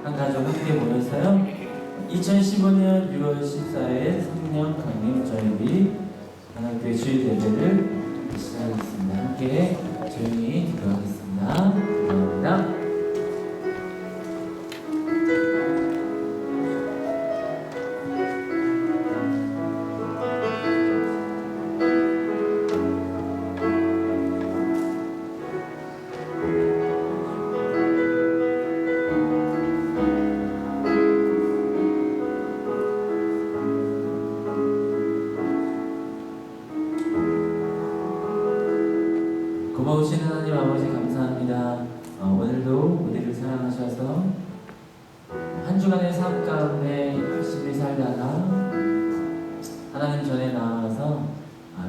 한 가족 함께 모여서요 2015년 6월 14일 성령 강림 저녁이 하나님께 주일 예배를 시작하겠습니다. 함께 조용히 기도하겠습니다. 감사합니다. 고마우신 하나님 아버지 감사합니다. 오늘도 우리를 사랑하셔서 한 주간의 삶 가운데 열심히 살다가 하나님 전에 나와서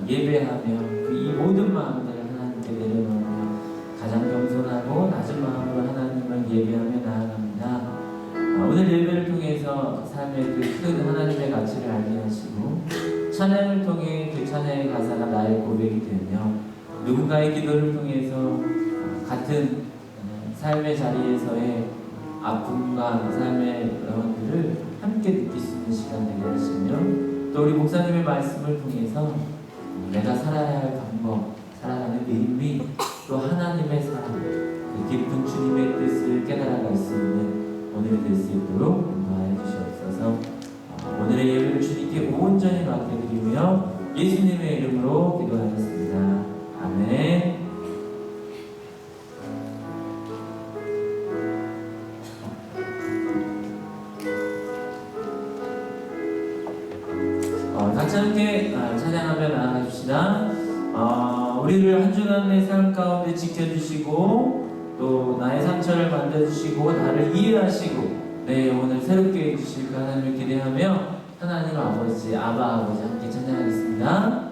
예배하며 이 모든 마음들을 하나님께 내려놓으며 가장 겸손하고 낮은 마음으로 하나님을 예배하며 나아갑니다. 오늘 예배를 통해서 삶의 그 큰 하나님의 가치를 알게 하시고 찬양을 통해 그 찬양의 가사가 나의 고백이 되며 누군가의 기도를 통해서 같은 삶의 자리에서의 아픔과 삶의 영혼들을 함께 느낄 수 있는 시간 되게 하시며 또 우리 목사님의 말씀을 통해서 내가 살아야 할 방법, 살아가는 의미, 또 하나님의 사랑, 그 깊은 주님의 뜻을 깨달아갈 수 있는 오늘이 될 수 있도록 인도하여 주시옵소서. 오늘의 예배를 주님께 온전히 맡겨드리며 예수님의 이름으로 기도하였습니다. 아멘. 같이 함께 찬양하며 나아가줍시다. 우리를 한 주간의 삶 가운데 지켜주시고 또 나의 상처를 만져주시고 나를 이해하시고 내 영혼을 새롭게 해주실 그 하나님을 기대하며 하나님 아버지, 아바 아버지 함께 찬양하겠습니다.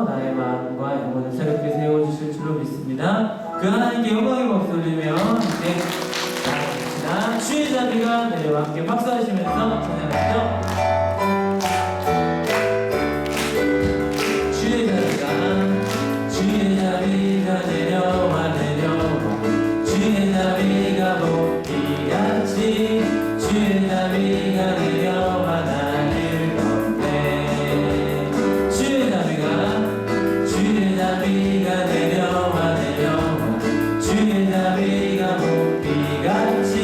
나의 마음과 영혼을 새롭게 세워주실 줄로 믿습니다. 그 하나님께 영광의 목소리 들리며 함께 나아갑시다. 주의 자비가 내려와 함께 박수하시면서 찬양하시죠. 주의 자비가 내려와 주의 자비가 복비같이 주의 자비가 내려와 나를 덮네. 주의 자비가 내려와 주의 자비가 복비같이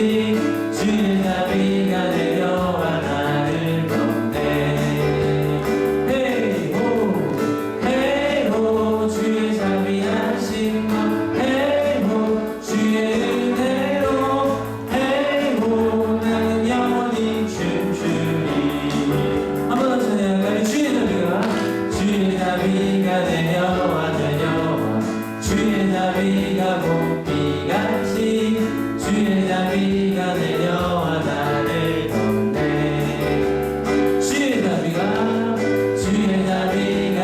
주의 자비가 내려와 나를 건네. 헤이호 헤이호 주의 자비하신 것 헤이호 주의 은혜로 헤이호 나는 영원히 춤추리. 한 번 더 찬양할까요? 주의 자비가 내려와 주의 자비가 봄비같이 주의 자비가 내려와 나를 건네. 주의 자비가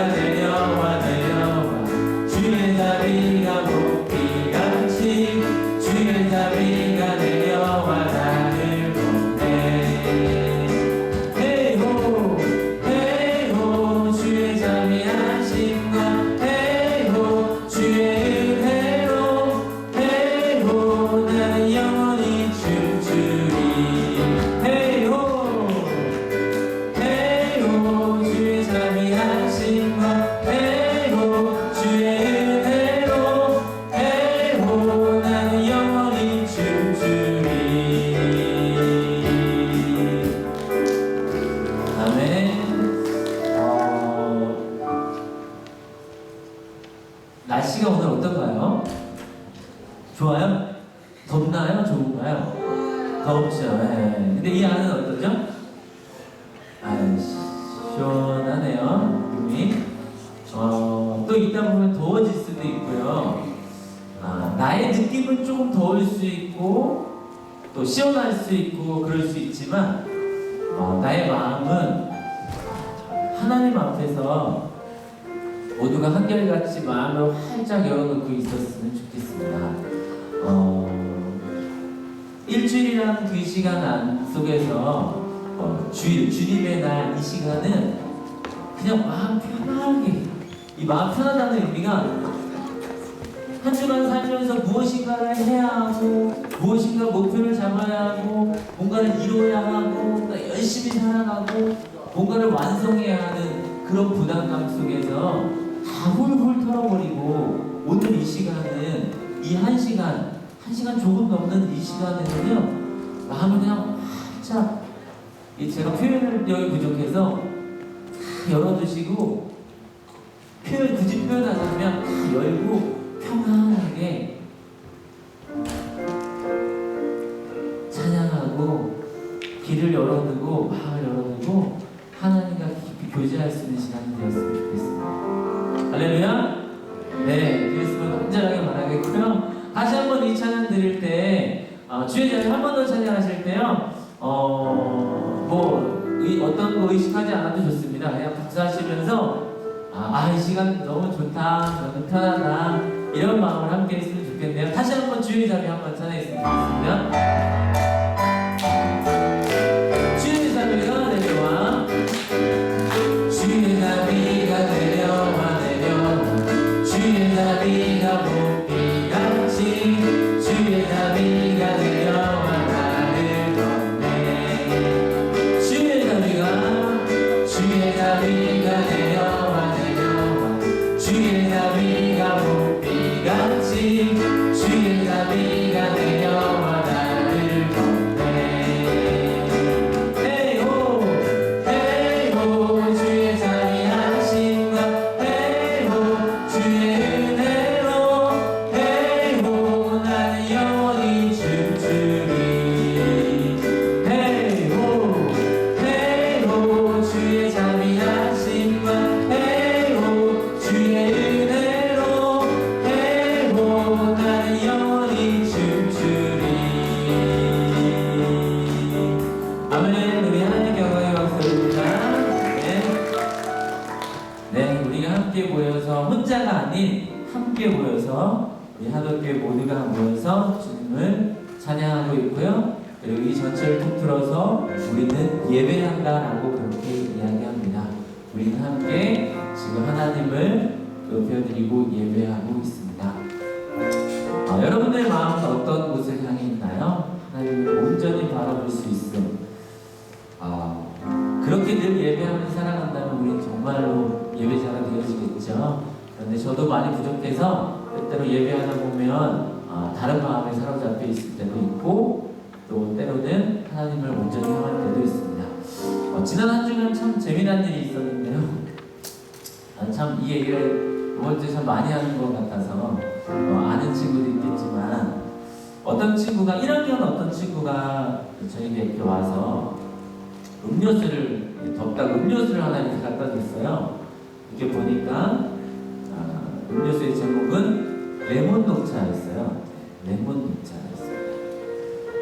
내려와 주의 자비가 봄비같이 주의 자비가 내려와 나를 건네. 헤이호 헤이호 주의 자비하신 것 헤이호 주의 은혜로 헤이호 나는 영원히 춤추리. 헤이호 헤이호 주의 자비하신 것 헤이호 주의 은혜로 헤이호 나는 영원히 춤추리. 아멘. 날씨가 오늘 어떤가요? 좋아요? 덥나요? 좋은가요? 덥죠. 네. 근데 이 안은 어떠죠? 시원하네요. 기분이. 또 이따 보면 더워질 수도 있고요. 나의 느낌은 조금 더울 수 있고 또 시원할 수 있고 그럴 수 있지만 나의 마음은 하나님 앞에서 모두가 한결같이 마음을 활짝 열어놓고 있었으면 좋겠습니다. 일주일이라는 그 시간 속에서 주님의 날 이 시간은 그냥 마음 편하게, 이 마음 편하다는 의미가 한 주간 살면서 무엇인가를 해야 하고 무엇인가 목표를 잡아야 하고 뭔가를 이루어야 하고 열심히 살아가고 뭔가를 완성해야 하는 그런 부담감 속에서 다 훌훌 털어버리고 오늘 이 시간은 이 한 시간 조금 넘는 이 시간에는요 마음을 그냥 활짝 제가 표현을 여기 부족해서 다 열어두시고 굳이 표현하자면 다 열고 평안하게 찬양하고 귀를 열어두고 마음을 열어두고 하나님과 깊이 교제할 수 있는 시간이 되었으면 좋겠습니다. 할렐루야. 네, 그랬으면 간절하게 바라겠고요. 다시 한번 이 찬양 드릴 때 주의 자리 한 번 더 찬양하실 때요 어떤 거 의식하지 않아도 좋습니다. 그냥 박수하시면서 이 시간 너무 좋다, 너무 편하다 이런 마음을 함께 했으면 좋겠네요. 다시 한번 주의 자리 한번 찬양했으면 좋겠습니다. 주의 자비가 내려와 주의 자비가 내려와 주의 자비가 봄비같이 주의 자비가 내려와 나를 건네. 주의 자비가 내려와 주의 자비가 봄비같이 주의 자비가 내려와 나를 건네. 헤이호 헤이호 주의 자비하신 것 헤이호 주의 은혜로 헤이호 나는 영원히 춤추리. 헤이호 헤이호 주의 자비하신 것 헤이호 주의 은혜로 헤이호 나는 영원히 춤추리. 아멘. 우리 하나님께 영광의 박수 드립니다. 네, 우리가 함께 모여서 혼자가 아닌 함께 모여서 우리 하늘교회 모두가 모여서 주님을 찬양하고 있고요. 그리고 이 전체를 통틀어서 우리는 예배한다라고 그렇게 이야기합니다. 우리는 함께 지금 하나님을 높여드리고 예배하고 있습니다. 여러분들의 마음은 어떤 곳을 향해 있나요? 하나님을 온전히 바라볼 수 있음. 그렇게 늘 예배하면서 살아간다면 우리는 정말로 예배자가 되어지겠죠. 그런데 저도 많이 부족해서 때때로 예배하다 보면 다른 마음에 사로잡혀 있을 때도 있고 또 때로는 하나님을 온전히 향할 때도 있습니다. 지난 한 주간 참 재미난 일이 있었는데요. 참 이 얘기를 이번 주에 참 많이 하는 것 같아서 아는 친구도 있겠지만, 어떤 친구가 1학년 어떤 친구가 저에게 이렇게 와서 음료수를 덥다고 음료수를 하나 이렇게 갖다 줬어요. 이렇게 보니까 음료수의 제목은 레몬 녹차였어요. 레몬 녹차였어요.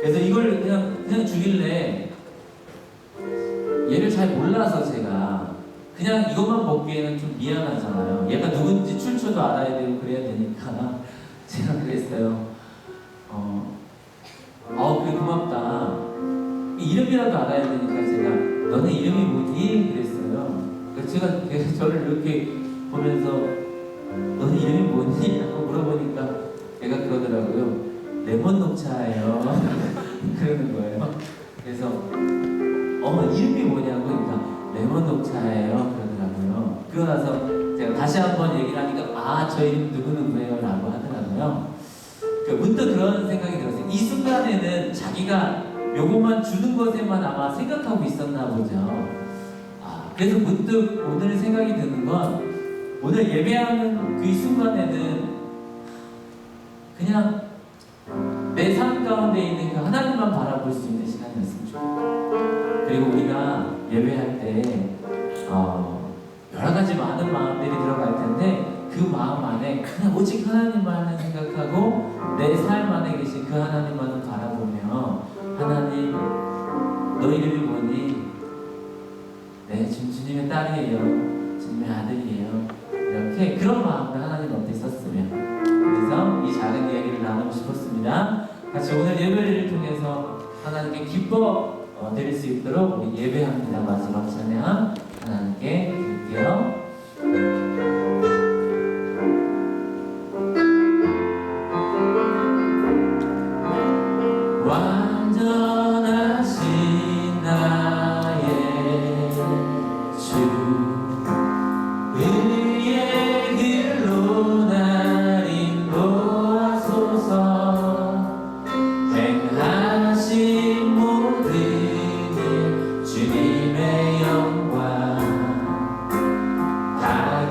그래서 이걸 그냥 주길래, 얘를 잘 몰라서 제가 그냥 이것만 먹기에는 좀 미안하잖아요. 얘가 누군지 출처도 알아야 되고 그래야 되니까 제가 그랬어요. 그래 고맙다. 이름이라도 알아야 되니까 제가 너네 이름이 뭐니? 그랬어요. 그래서 제가 저를 이렇게 보면서 너네 이름이 뭐니? 하고 물어보니까 얘가 그러더라고요. 레몬 녹차예요. 그러는 거예요. 그래서 이름이 뭐냐고, 그러니까 레몬 녹차예요. 그러더라고요. 그러고 나서 제가 다시 한번 얘기를 하니까 저 이름 누구누구예요 라고 하더라고요. 문득 그런 생각이 들었어요. 이 순간에는 자기가 요것만 주는 것에만 아마 생각하고 있었나 보죠. 그래서 문득 오늘 생각이 드는 건, 오늘 예배하는 그 순간에는 그냥 내 삶 가운데 있는 그 하나님만 바라볼 수 있는 시간이었으면 좋겠다. 그리고 우리가 예배할 때 여러 가지 많은 마음들이 들어갈 텐데, 그 마음 안에 그냥 오직 하나님만을 생각하고 내 삶 안에 계신 그 하나님만을 바라보며, 하나님 너 이름이 뭐니? 네, 지금 주님의 딸이에요. 주님의 아들이에요. 이렇게 그런 마음으로 하나님 앞에 있었으면, 그래서 이 작은 이야기를 나누고 싶었습니다. 같이 오늘 예배를 통해서 하나님께 기뻐 드릴 수 있도록 우리 예배합니다. 마지막 찬양 하나님께 드릴게요. 완전하신 나의 주, 의의 길로 날 인도하소서. 행하신 모든 일 주님의 영광 다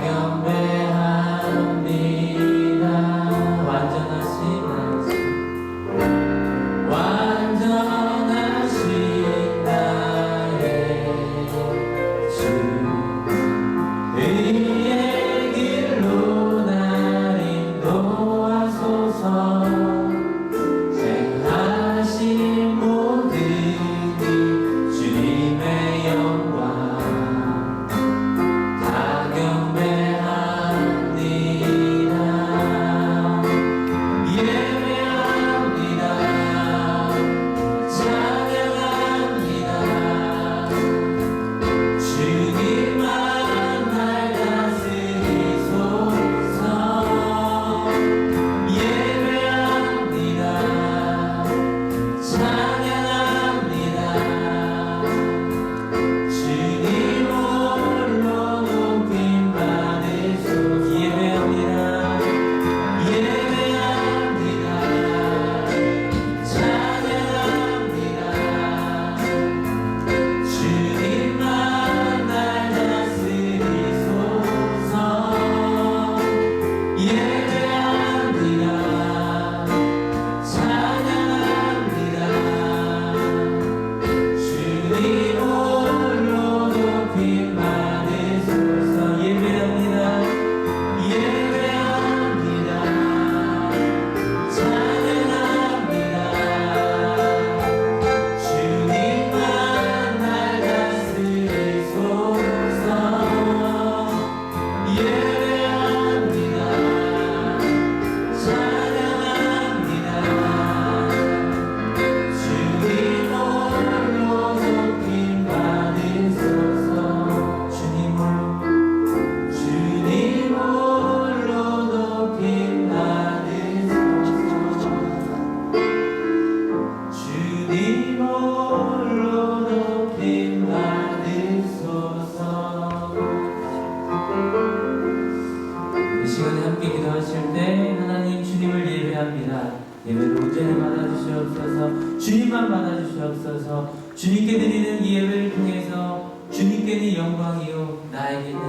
주님께 드리는 이 예배를 통해서 주님께는 영광이요 나에게는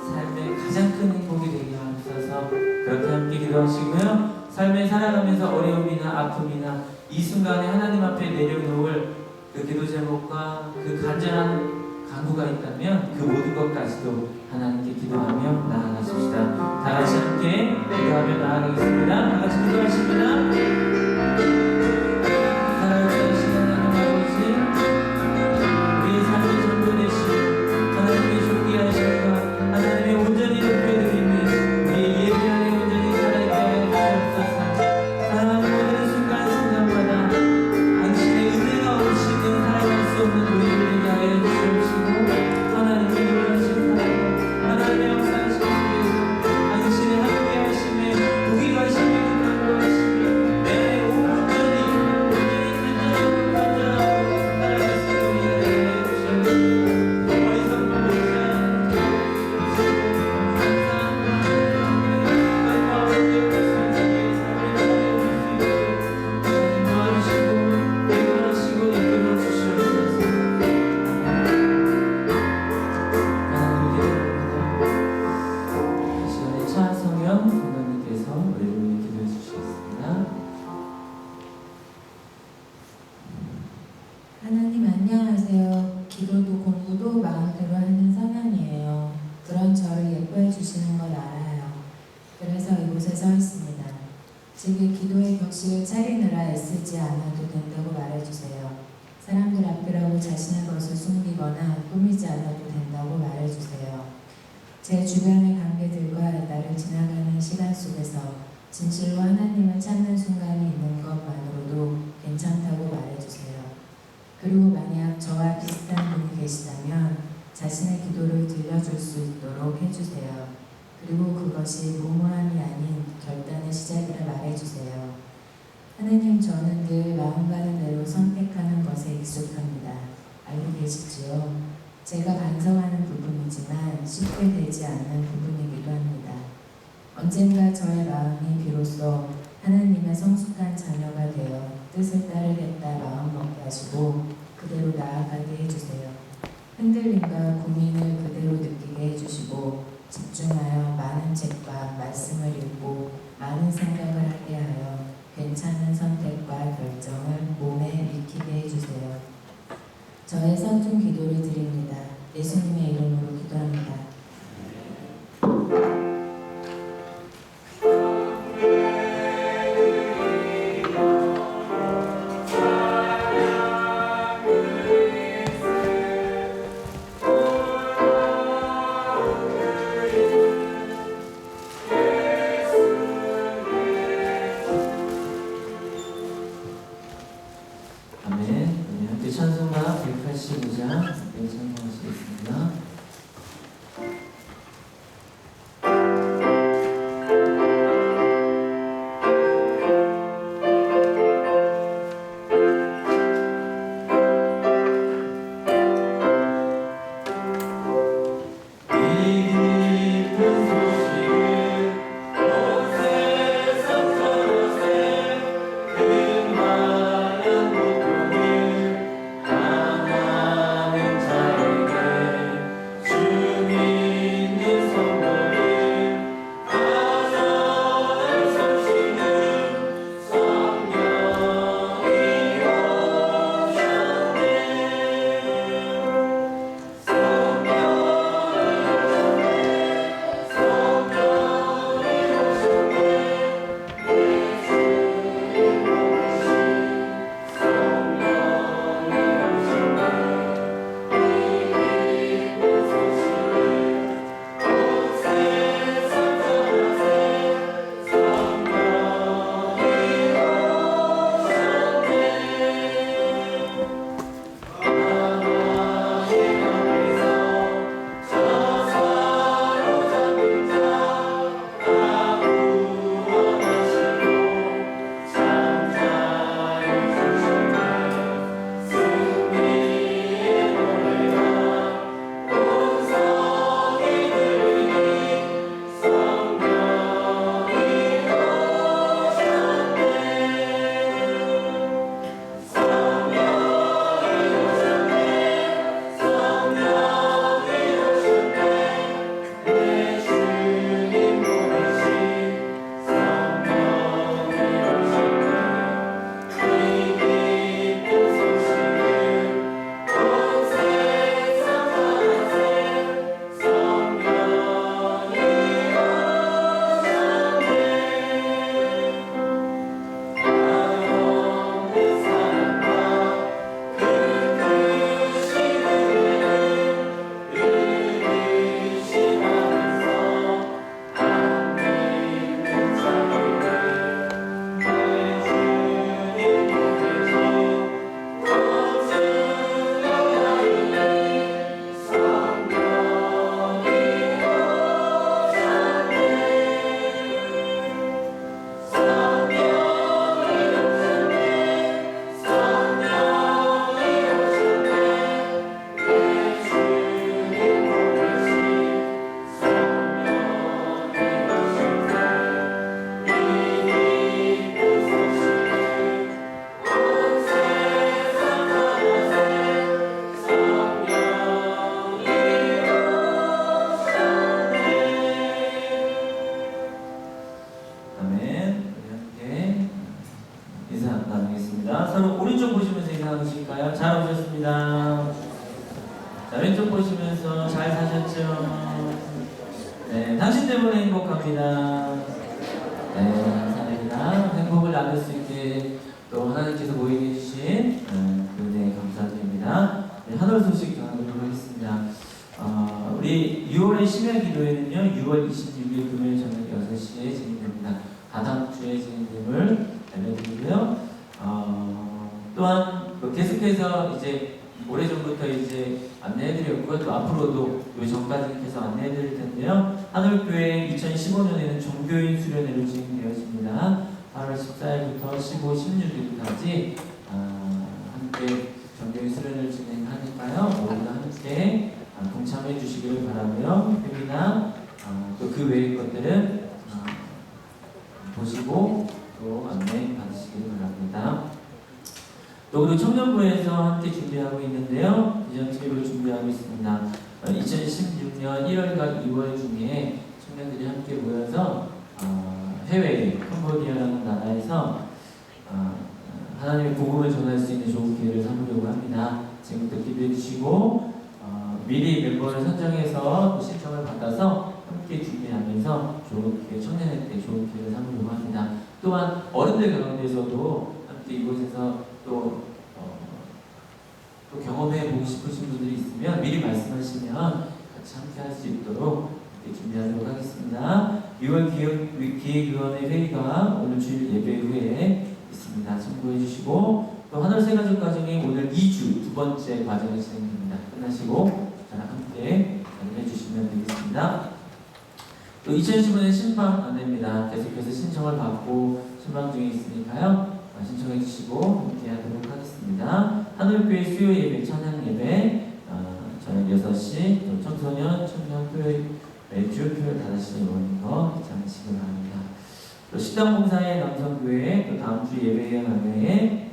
삶의 가장 큰 행복이 되게 하옵소서. 그렇게 함께 기도하시고요. 삶에 살아가면서 어려움이나 아픔이나 이 순간에 하나님 앞에 내려놓을 그 기도 제목과 그 간절한 간구가 있다면 그 모든 것까지도 하나님께 기도하며 나아가십시다. 다 같이 함께 기도하며 나아가겠습니다. 다 같이 기도하십니다. 살아계신 하나님 아버지, 우리의 삶의 전부 되시고 하나님의 존귀하심과 하나님의 온전히 높여드리는 우리의 예배 안에 온전히 살아있게 하여 주시옵소서. 사랑하는 모든 순간순간마다 당신의 은혜가 없이는 살아갈 수 없는 우리를 되게 하여 주시옵시고 하나님의 놀라신 사랑, 하나님의 역사하신 속에서 당신의 함께하심에 독이 가심에 그가로 하심에 내 온전히 간절하고 살아갈 수 있는 우리가 되게 하여 주시옵소서. 어리석은 모자 하나님 안녕하세요. 기도도 공부도 마음대로 하는 성향이에요. 그런 저를 예뻐해 주시는 걸 알아요. 그래서 이곳에 서 있습니다. 제게 기도의 격식을 차리느라 애쓰지 않아도 된다고 말해주세요. 사람들 앞이라고 자신의 것을 숨기거나 꾸미지 않아도 된다고 말해주세요. 제 주변의 관계들과 나를 지나가는 시간 속에서 진실로 하나님을 찾는 순간이 있는 것만으로도 괜찮다고 말해주세요. 그리고 만약 저와 비슷한 분이 계시다면 자신의 기도를 들려줄 수 있도록 해주세요. 그리고 그것이 무모함이 아닌 결단의 시작이라 말해주세요. 하나님, 저는 늘 마음 가는 대로 선택하는 것에 익숙합니다. 알고 계시지요? 제가 반성하는 부분이지만 쉽게 되지 않는 부분이기도 합니다. 언젠가 저의 마음이 비로소 하나님의 성숙한 자녀가 되어 뜻을 따르겠다 마음먹게 하시고 그대로 나아가게 해주세요. 흔들림과 고민을 그대로 느끼게 해주시고 집중하여 많은 책과 말씀을 읽고 많은 생각을 하게 하여 괜찮은 선택과 결정을 몸에 익히게 해주세요. 저의 서툰 기도를 드립니다. 예수님의 이름으로 기도합니다. 아멘. 우리 함께 찬송가 185장 함께 찬송하시겠습니다. 그 많은 고통을 하나님 잘 감사합니다. 자, 왼쪽 보시면서 잘 사셨죠? 네, 당신 때문에 행복합니다. 네, 감사합니다. 행복을 나눌 수 있게 또 하나님께서 모이게 해주신 은혜에 감사드립니다. 네, 하늘 소식 전하도록 하겠습니다. 우리 6월의 심야 기도회는요, 6월 26일 금요일 저녁 6시에 진행됩니다. 다다음 주에 진행됨을 알려드리고요. 또한 계속해서 이제 오래전부터 이제 안내해드렸고요. 또 앞으로도 요 전까지 계속 안내해드릴 텐데요. 한올교회 2015년에는 종교인 수련회로 진행되었습니다. 8월 14일부터 15, 16일까지 함께 종교인 수련회를 진행하니까요. 모두 함께 동참해 주시기를 바라고요. 회비나 또 그 외의 것들은 보시고 또 안내 받으시기를 바랍니다. 또 우리 청년부에서 함께 준비하고 있는데요. 비전 TV를 준비하고 있습니다. 2016년 1월과 2월 중에 청년들이 함께 모여서 해외 캄보디아라는 나라에서 하나님의 복음을 전할 수 있는 좋은 기회를 삼으려고 합니다. 지금부터 기도해 주시고 미리 멤버를 선정해서 신청을 받아서 함께 준비하면서 좋은 기회, 청년한테 좋은 기회를 삼으려고 합니다. 또한 어른들 가운데서도 함께 이곳에서 또 경험해 보고 싶으신 분들이 있으면 미리 말씀하시면 같이 함께 할 수 있도록 준비하도록 하겠습니다. 6월 기획위원회 회의가 오늘 주일 예배 후에 있습니다. 참고해 주시고 또 하늘새가족 과정이 오늘 2주 두 번째 과정이 진행됩니다. 끝나시고 저랑 함께 연락해 주시면 되겠습니다. 또 2015년 신방 안내입니다. 계속해서 신청을 받고 신방 중에 있으니까요. 신청해 주시고 함께 하도록 하겠습니다. 하늘교회 수요 예배, 찬양 예배 저녁 6시, 또 청소년, 청년 토요일, 매주 토요일 5시에 오는 거 잊지 않으시기 바랍니다. 또 식당봉사의 남성교회, 또 다음 주 예배 안내에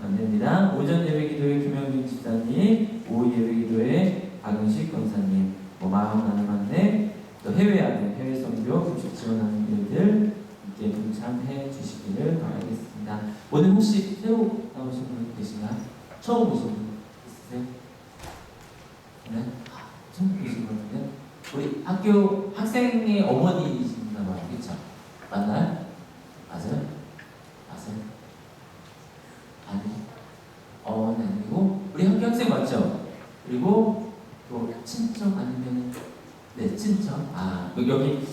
안내입니다. 오전 예배 기도회 김영준 집사님, 오후 예배 기도회 박은식 권사님, 마음 나눔 안내, 또 해외 안내, 해외 선교, 금식 지원하는 일들 함께 동참해 주시기를 바라겠습니다. 오늘 혹시 새로 나오신 분 계신가요? 처음 오신 분 있으세요? 네? 처음 계신 분 같은데? 우리 학교 학생의 어머니이신가 봐요. 그쵸? 맞나요? 맞아요? 맞아요? 아니. 어머니 아니고 우리 학교 학생 맞죠? 그리고 또 친정 아니면 네, 친정. 여기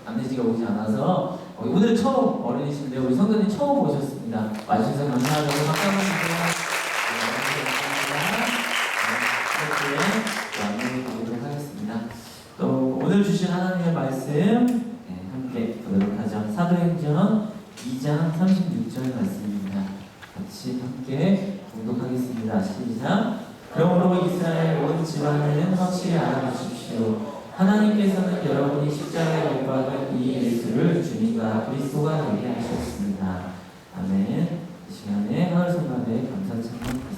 안내지가 오지 않아서 오늘 처음 어린이신데 우리 성도님 처음 오셨습니다. 와주셔서 감사하다고 박수 한번 주세요. 이렇게 안내해 드리도록 하겠습니다. 또 오늘 주신 하나님의 말씀 함께 보도록 하죠. 사도행전 2장 36절 말씀입니다. 같이 함께 봉독하겠습니다. 시작. 그러므로 이스라엘 온 집안은 확실히 알아주십시오. 하나님께서는 여러분이 십자가에 못 박은 이 예수를 주님과 그리스도가 되게 하셨습니다. 아멘. 이 시간에 하늘 성가대 감사 찬양하겠습니다.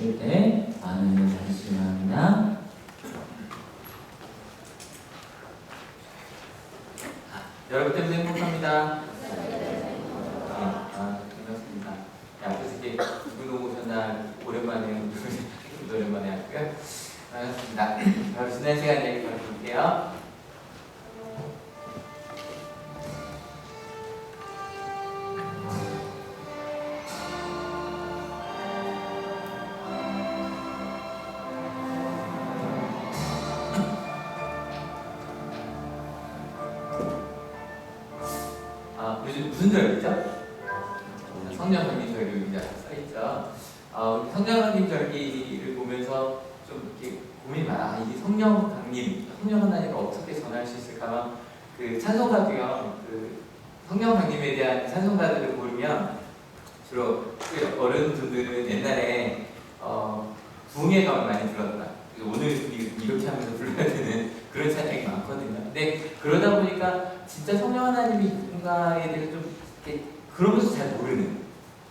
주실 때 많은 은혜 받으시기 바랍니다. 여러분 때문에 행복합니다. 반갑습니다. 앞에서 이렇게 누구 오셨나 오랜만에 오랜만에 하고요. 반갑습니다. 여러분 지난 시간 얘기 볼게요. 요즘 무슨 절기죠? 성령강림절기 써있죠. 성령강림 절기를 보면서 좀 이렇게 고민이 많아. 이게 성령강림, 성령 하나님을 어떻게 전할 수 있을까? 그 찬송가도요. 그 성령강림에 대한 찬송가들을 부르면 주로 그 어른분들은 옛날에 부흥의 감을 많이 들었다. 오늘 이렇게 하면서 불러야 되는 그런 찬양이 많거든요. 근데 그러다 보니까 진짜 성령 하나님이 누군가에 대해서 좀 이렇게 그러면서 잘 모르는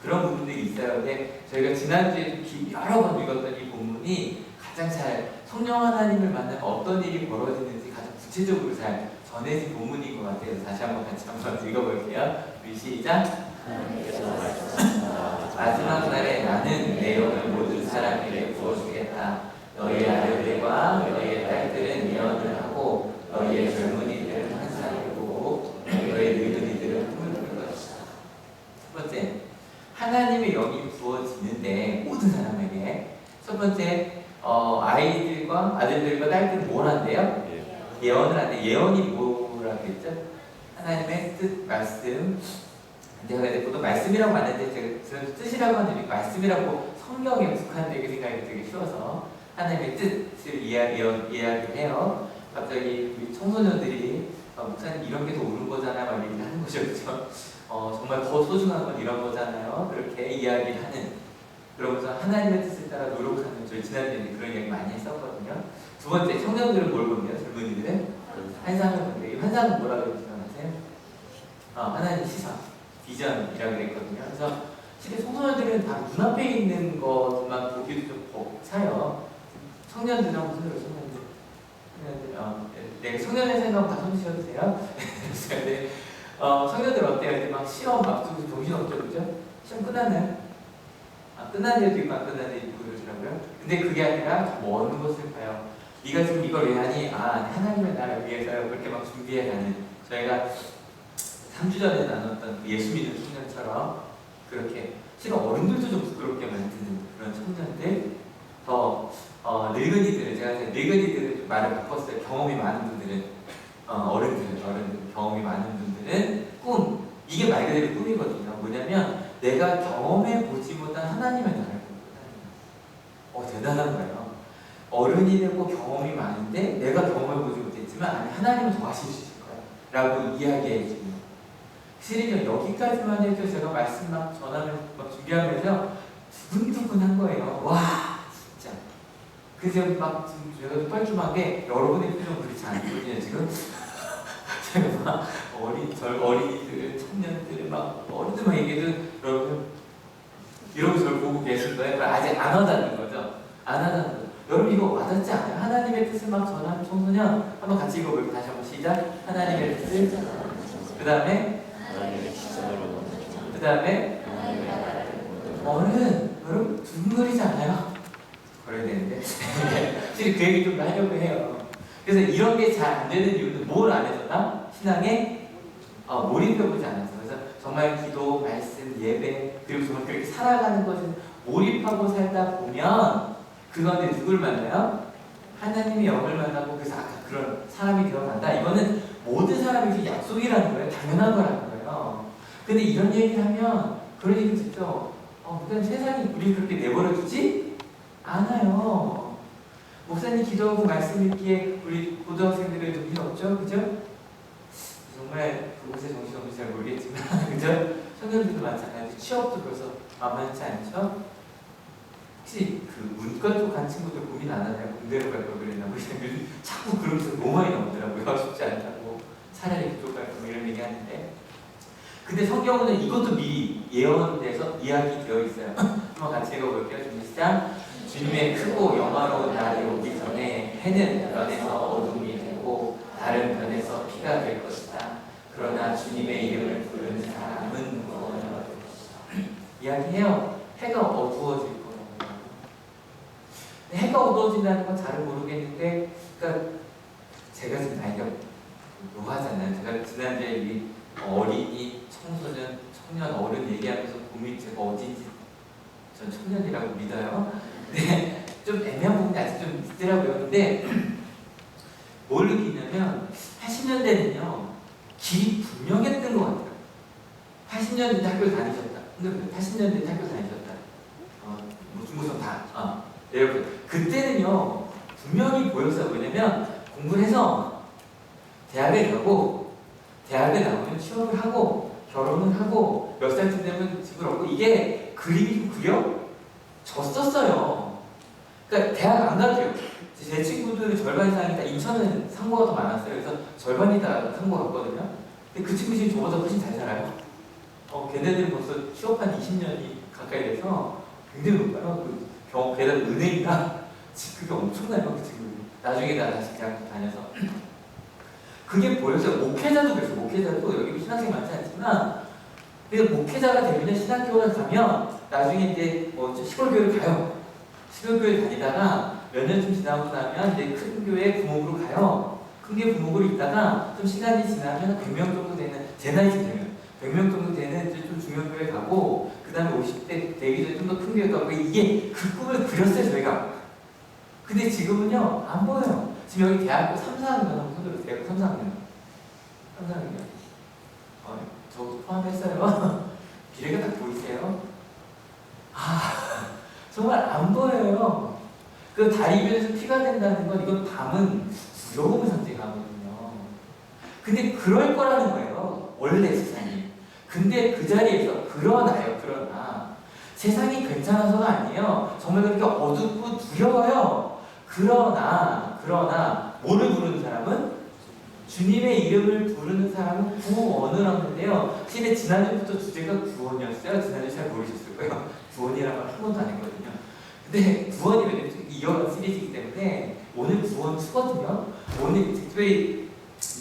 그런 부분들이 있어요. 근데 저희가 지난주에 여러 번 읽었던 이 본문이 가장 잘 성령 하나님을 만나면 어떤 일이 벌어지는지 가장 구체적으로 잘 전해진 본문인 것 같아요. 다시 한번 같이 한번 읽어볼게요. 우리 시작. 마지막 날에 나는 내 영을 모든 사람에게 부어주겠다. 너희의 아들들과 너희의 딸들은 예언을 하고 너희의 젊은이들은 환상을 보고 너희의 늙은이들은 꿈을 꿀 것이다. 첫 번째, 하나님의 영이 부어지는데 모든 사람에게. 첫 번째, 아이들과 아들들과 딸들은 뭘 한대요? 예언을 한대. 예언이 뭐라고 했죠? 하나님의 뜻, 말씀. 내가 보통 말씀이라고 하는데 제가 뜻이라고 하는 말씀이라고 성경에 국한되게 생각이 되게 쉬워서 하나님의 뜻을 이야기를 해요. 갑자기 우리 청소년들이 목사님 이런 게 더 옳은 거잖아 막 얘기를 하는 거죠. 그렇죠? 정말 더 소중한 건 이런 거잖아요. 그렇게 이야기를 하는, 그러면서 하나님의 뜻을 따라 노력하는, 저희 지난주에 그런 이야기 많이 했었거든요. 두 번째, 청년들은 뭘 본대요? 젊은이들은 환상을 본대요. 이 환상은 뭐라고 생각하세요? 하나님의 시선, 비전이라고 그랬거든요. 그래서 실제 청소년들은 다 눈앞에 있는 것만 보기도 좀 벅차요. 청년들하고 손으로 네, 청년의 생각 다 손으셔도 돼요. 네. 청년들 어때요? 막 시험 앞두고 정신없죠, 그죠? 시험 끝났나요? 끝난 데도 있고 안 끝난 데도 있고 그러더라고요. 근데 그게 아니라 뭐 어느 것을 봐요. 네가 지금 이걸 왜 하니? 하나님의 나라를 위해서요. 그렇게 막 준비해가는, 저희가 3주 전에 나눴던 예수 믿는 청년처럼 그렇게 실은 어른들도 좀 부끄럽게 만드는 그런 청년들, 더 늙은이들은, 제가 늙은이들은 말을 바꿨어요. 경험이 많은 분들은, 어른들 경험이 많은 분들은 꿈, 이게 말 그대로 꿈이거든요. 뭐냐면 내가 경험해 보지 못한 하나님의 나라를 보는 거예요. 대단한 거예요. 어른이 되고 경험이 많은데 내가 경험해 보지 못했지만 하나님은 더 하실 수 있을 거야 라고 이야기해 주는. 실은 여기까지만 해도 제가 말씀 막 전하면서 막 준비하면서 두근두근한 거예요. 와 진짜. 그래서 막 제가 뻘쭘한 게 여러분의 표정 그렇지 않거든요 지금. 제가 막 어린이들은 청년들은 막 어린이들만 얘기해도 여러분 이러면서 저를 보고 계실 거예요. 아직 안 와닿는 거죠. 안 와닿는 거죠. 여러분 이거 와닿지 않아요? 하나님의 뜻을 막 전하는 청소년 한번 같이 읽어볼게요. 다시 한번 시작. 하나님의 뜻을, 그 다음에 어른, 여러분 두근거리지 않아요? 그래야 되는데 실은 그 얘기 좀 하려고 해요. 그래서 이런 게 잘 안 되는 이유는 뭘 안 해서나? 신앙에 몰입해보지 않아서. 그래서 정말 기도, 말씀, 예배, 그리고 정말 그렇게 살아가는 것을 몰입하고 살다 보면 그 가운데 누굴 만나요? 하나님의 영을 만나고, 그래서 아까 그런 사람이 되어간다. 이거는 모든 사람이 약속이라는 거예요. 당연한 거라는 거예요. 근데 이런 얘기를 하면 그런 얘기 듣죠. 목사님 세상이 우리 그렇게 내버려두지 않아요. 목사님 기도하고 말씀 읽기에 우리 고등학생들의 정신 없죠? 그죠? 정말 그곳에 정신 없는지 잘 모르겠지만 그죠? 청년들도 많잖아요. 취업도 벌써 만만치 않죠? 혹시 그 문과 쪽 간 친구들 고민 안 하나요? 군대로 갈 걸 그랬나? 자꾸 그러면서 너무 많이 나오더라고요. 쉽지 않다고. 차라리 그쪽 갈 거 이런 얘기 하는데, 근데 성경은 이것도 미리 예언돼서 이야기 되어 있어요. 한번 같이 읽어볼게요. 준비 시작. 주님의 크고 영화로운 날이 오기 전에 해는 변해서 어둠이 되고 달은 변해서 피가 될 것이다. 그러나 주님의 이름을 부르는 사람은 구원을 얻을 것이다. 이야기해요. 해가 어두워질 거라고. 해가 어두워진다는 건 잘은 모르겠는데, 그러니까 제가 지금 나이가 묘하잖아요. 제가 지난주에 이 어린이, 청소년, 청년, 어른 얘기하면서 봄이 제가 어딘지 전 청년이라고 믿어요. 근데 좀 애매한 부분이 아직 좀 있더라고요. 근데 뭘 느끼냐면 80년대는요 길이 분명했던 것 같아요. 80년대 학교 다니셨다. 80년대 학교 다니셨다. 뭐 중고등 다. 이렇게 그때는요 분명히 보였어요. 왜냐면 공부를 해서 대학에 가고 대학에 나오면 취업을 하고 결혼을 하고 몇 살쯤 되면 집을 얻고 이게 그림이 좀 그려졌었어요. 그러니까 대학 안 가죠. 제 친구들의 절반 이상이 다 인천은 상고가 더 많았어요. 그래서 절반이 다 상고 갔거든요. 근데 그 친구 지금 저보다 훨씬 잘 살아요. 걔네들은 벌써 취업한 20년이 가까이 돼서 굉장히 높아요. 게다가 은행이나 그게 엄청나요. 그 친구들이. 나중에 나 다시 대학 다녀서 그게 보였어요. 목회자도 그랬어요. 목회자도 여기 신학생 많지 않지만 그래서 목회자가 되면 신학교를 가면 나중에 이제 시골 교회를 가요. 시골 교회 다니다가 몇 년쯤 지나고 나면 이제 큰 교회 부목으로 가요. 큰 교회 부목으로 있다가 좀 시간이 지나면 100명 정도 되는 제 나이쯤 되면 100명 정도 되는 이제 좀 중요 교회 가고 그 다음에 50대 되기 전에 좀 더 큰 교회 가고 이게 그 꿈을 그렸어요 저희가. 근데 지금은요 안 보여요. 지금 여기 대학교 3, 4학년 한번 손들어주세요. 대학교 3, 4학년 3, 4학년 저도 포함했어요. 미래가 딱 보이세요? 정말 안 보여요. 그 다리 위에서 피가 된다는 건 이건 밤은 두려움을 상징하거든요. 근데 그럴 거라는 거예요. 원래 세상이. 근데 그 자리에서 그러나 세상이 괜찮아서가 아니에요. 정말 그렇게 어둡고 두려워요. 그러나 뭐를 부르는 사람은 주님의 이름을 부르는 사람은 구원을 얻는데요. 실은 지난주부터 주제가 구원이었어요. 지난주 잘 모르셨을 거예요. 구원이라는 걸 한 번도 안 했거든요. 근데 구원이 왜냐면 이어간 시리즈이기 때문에 오늘 구원 수거든요. 오늘 특별히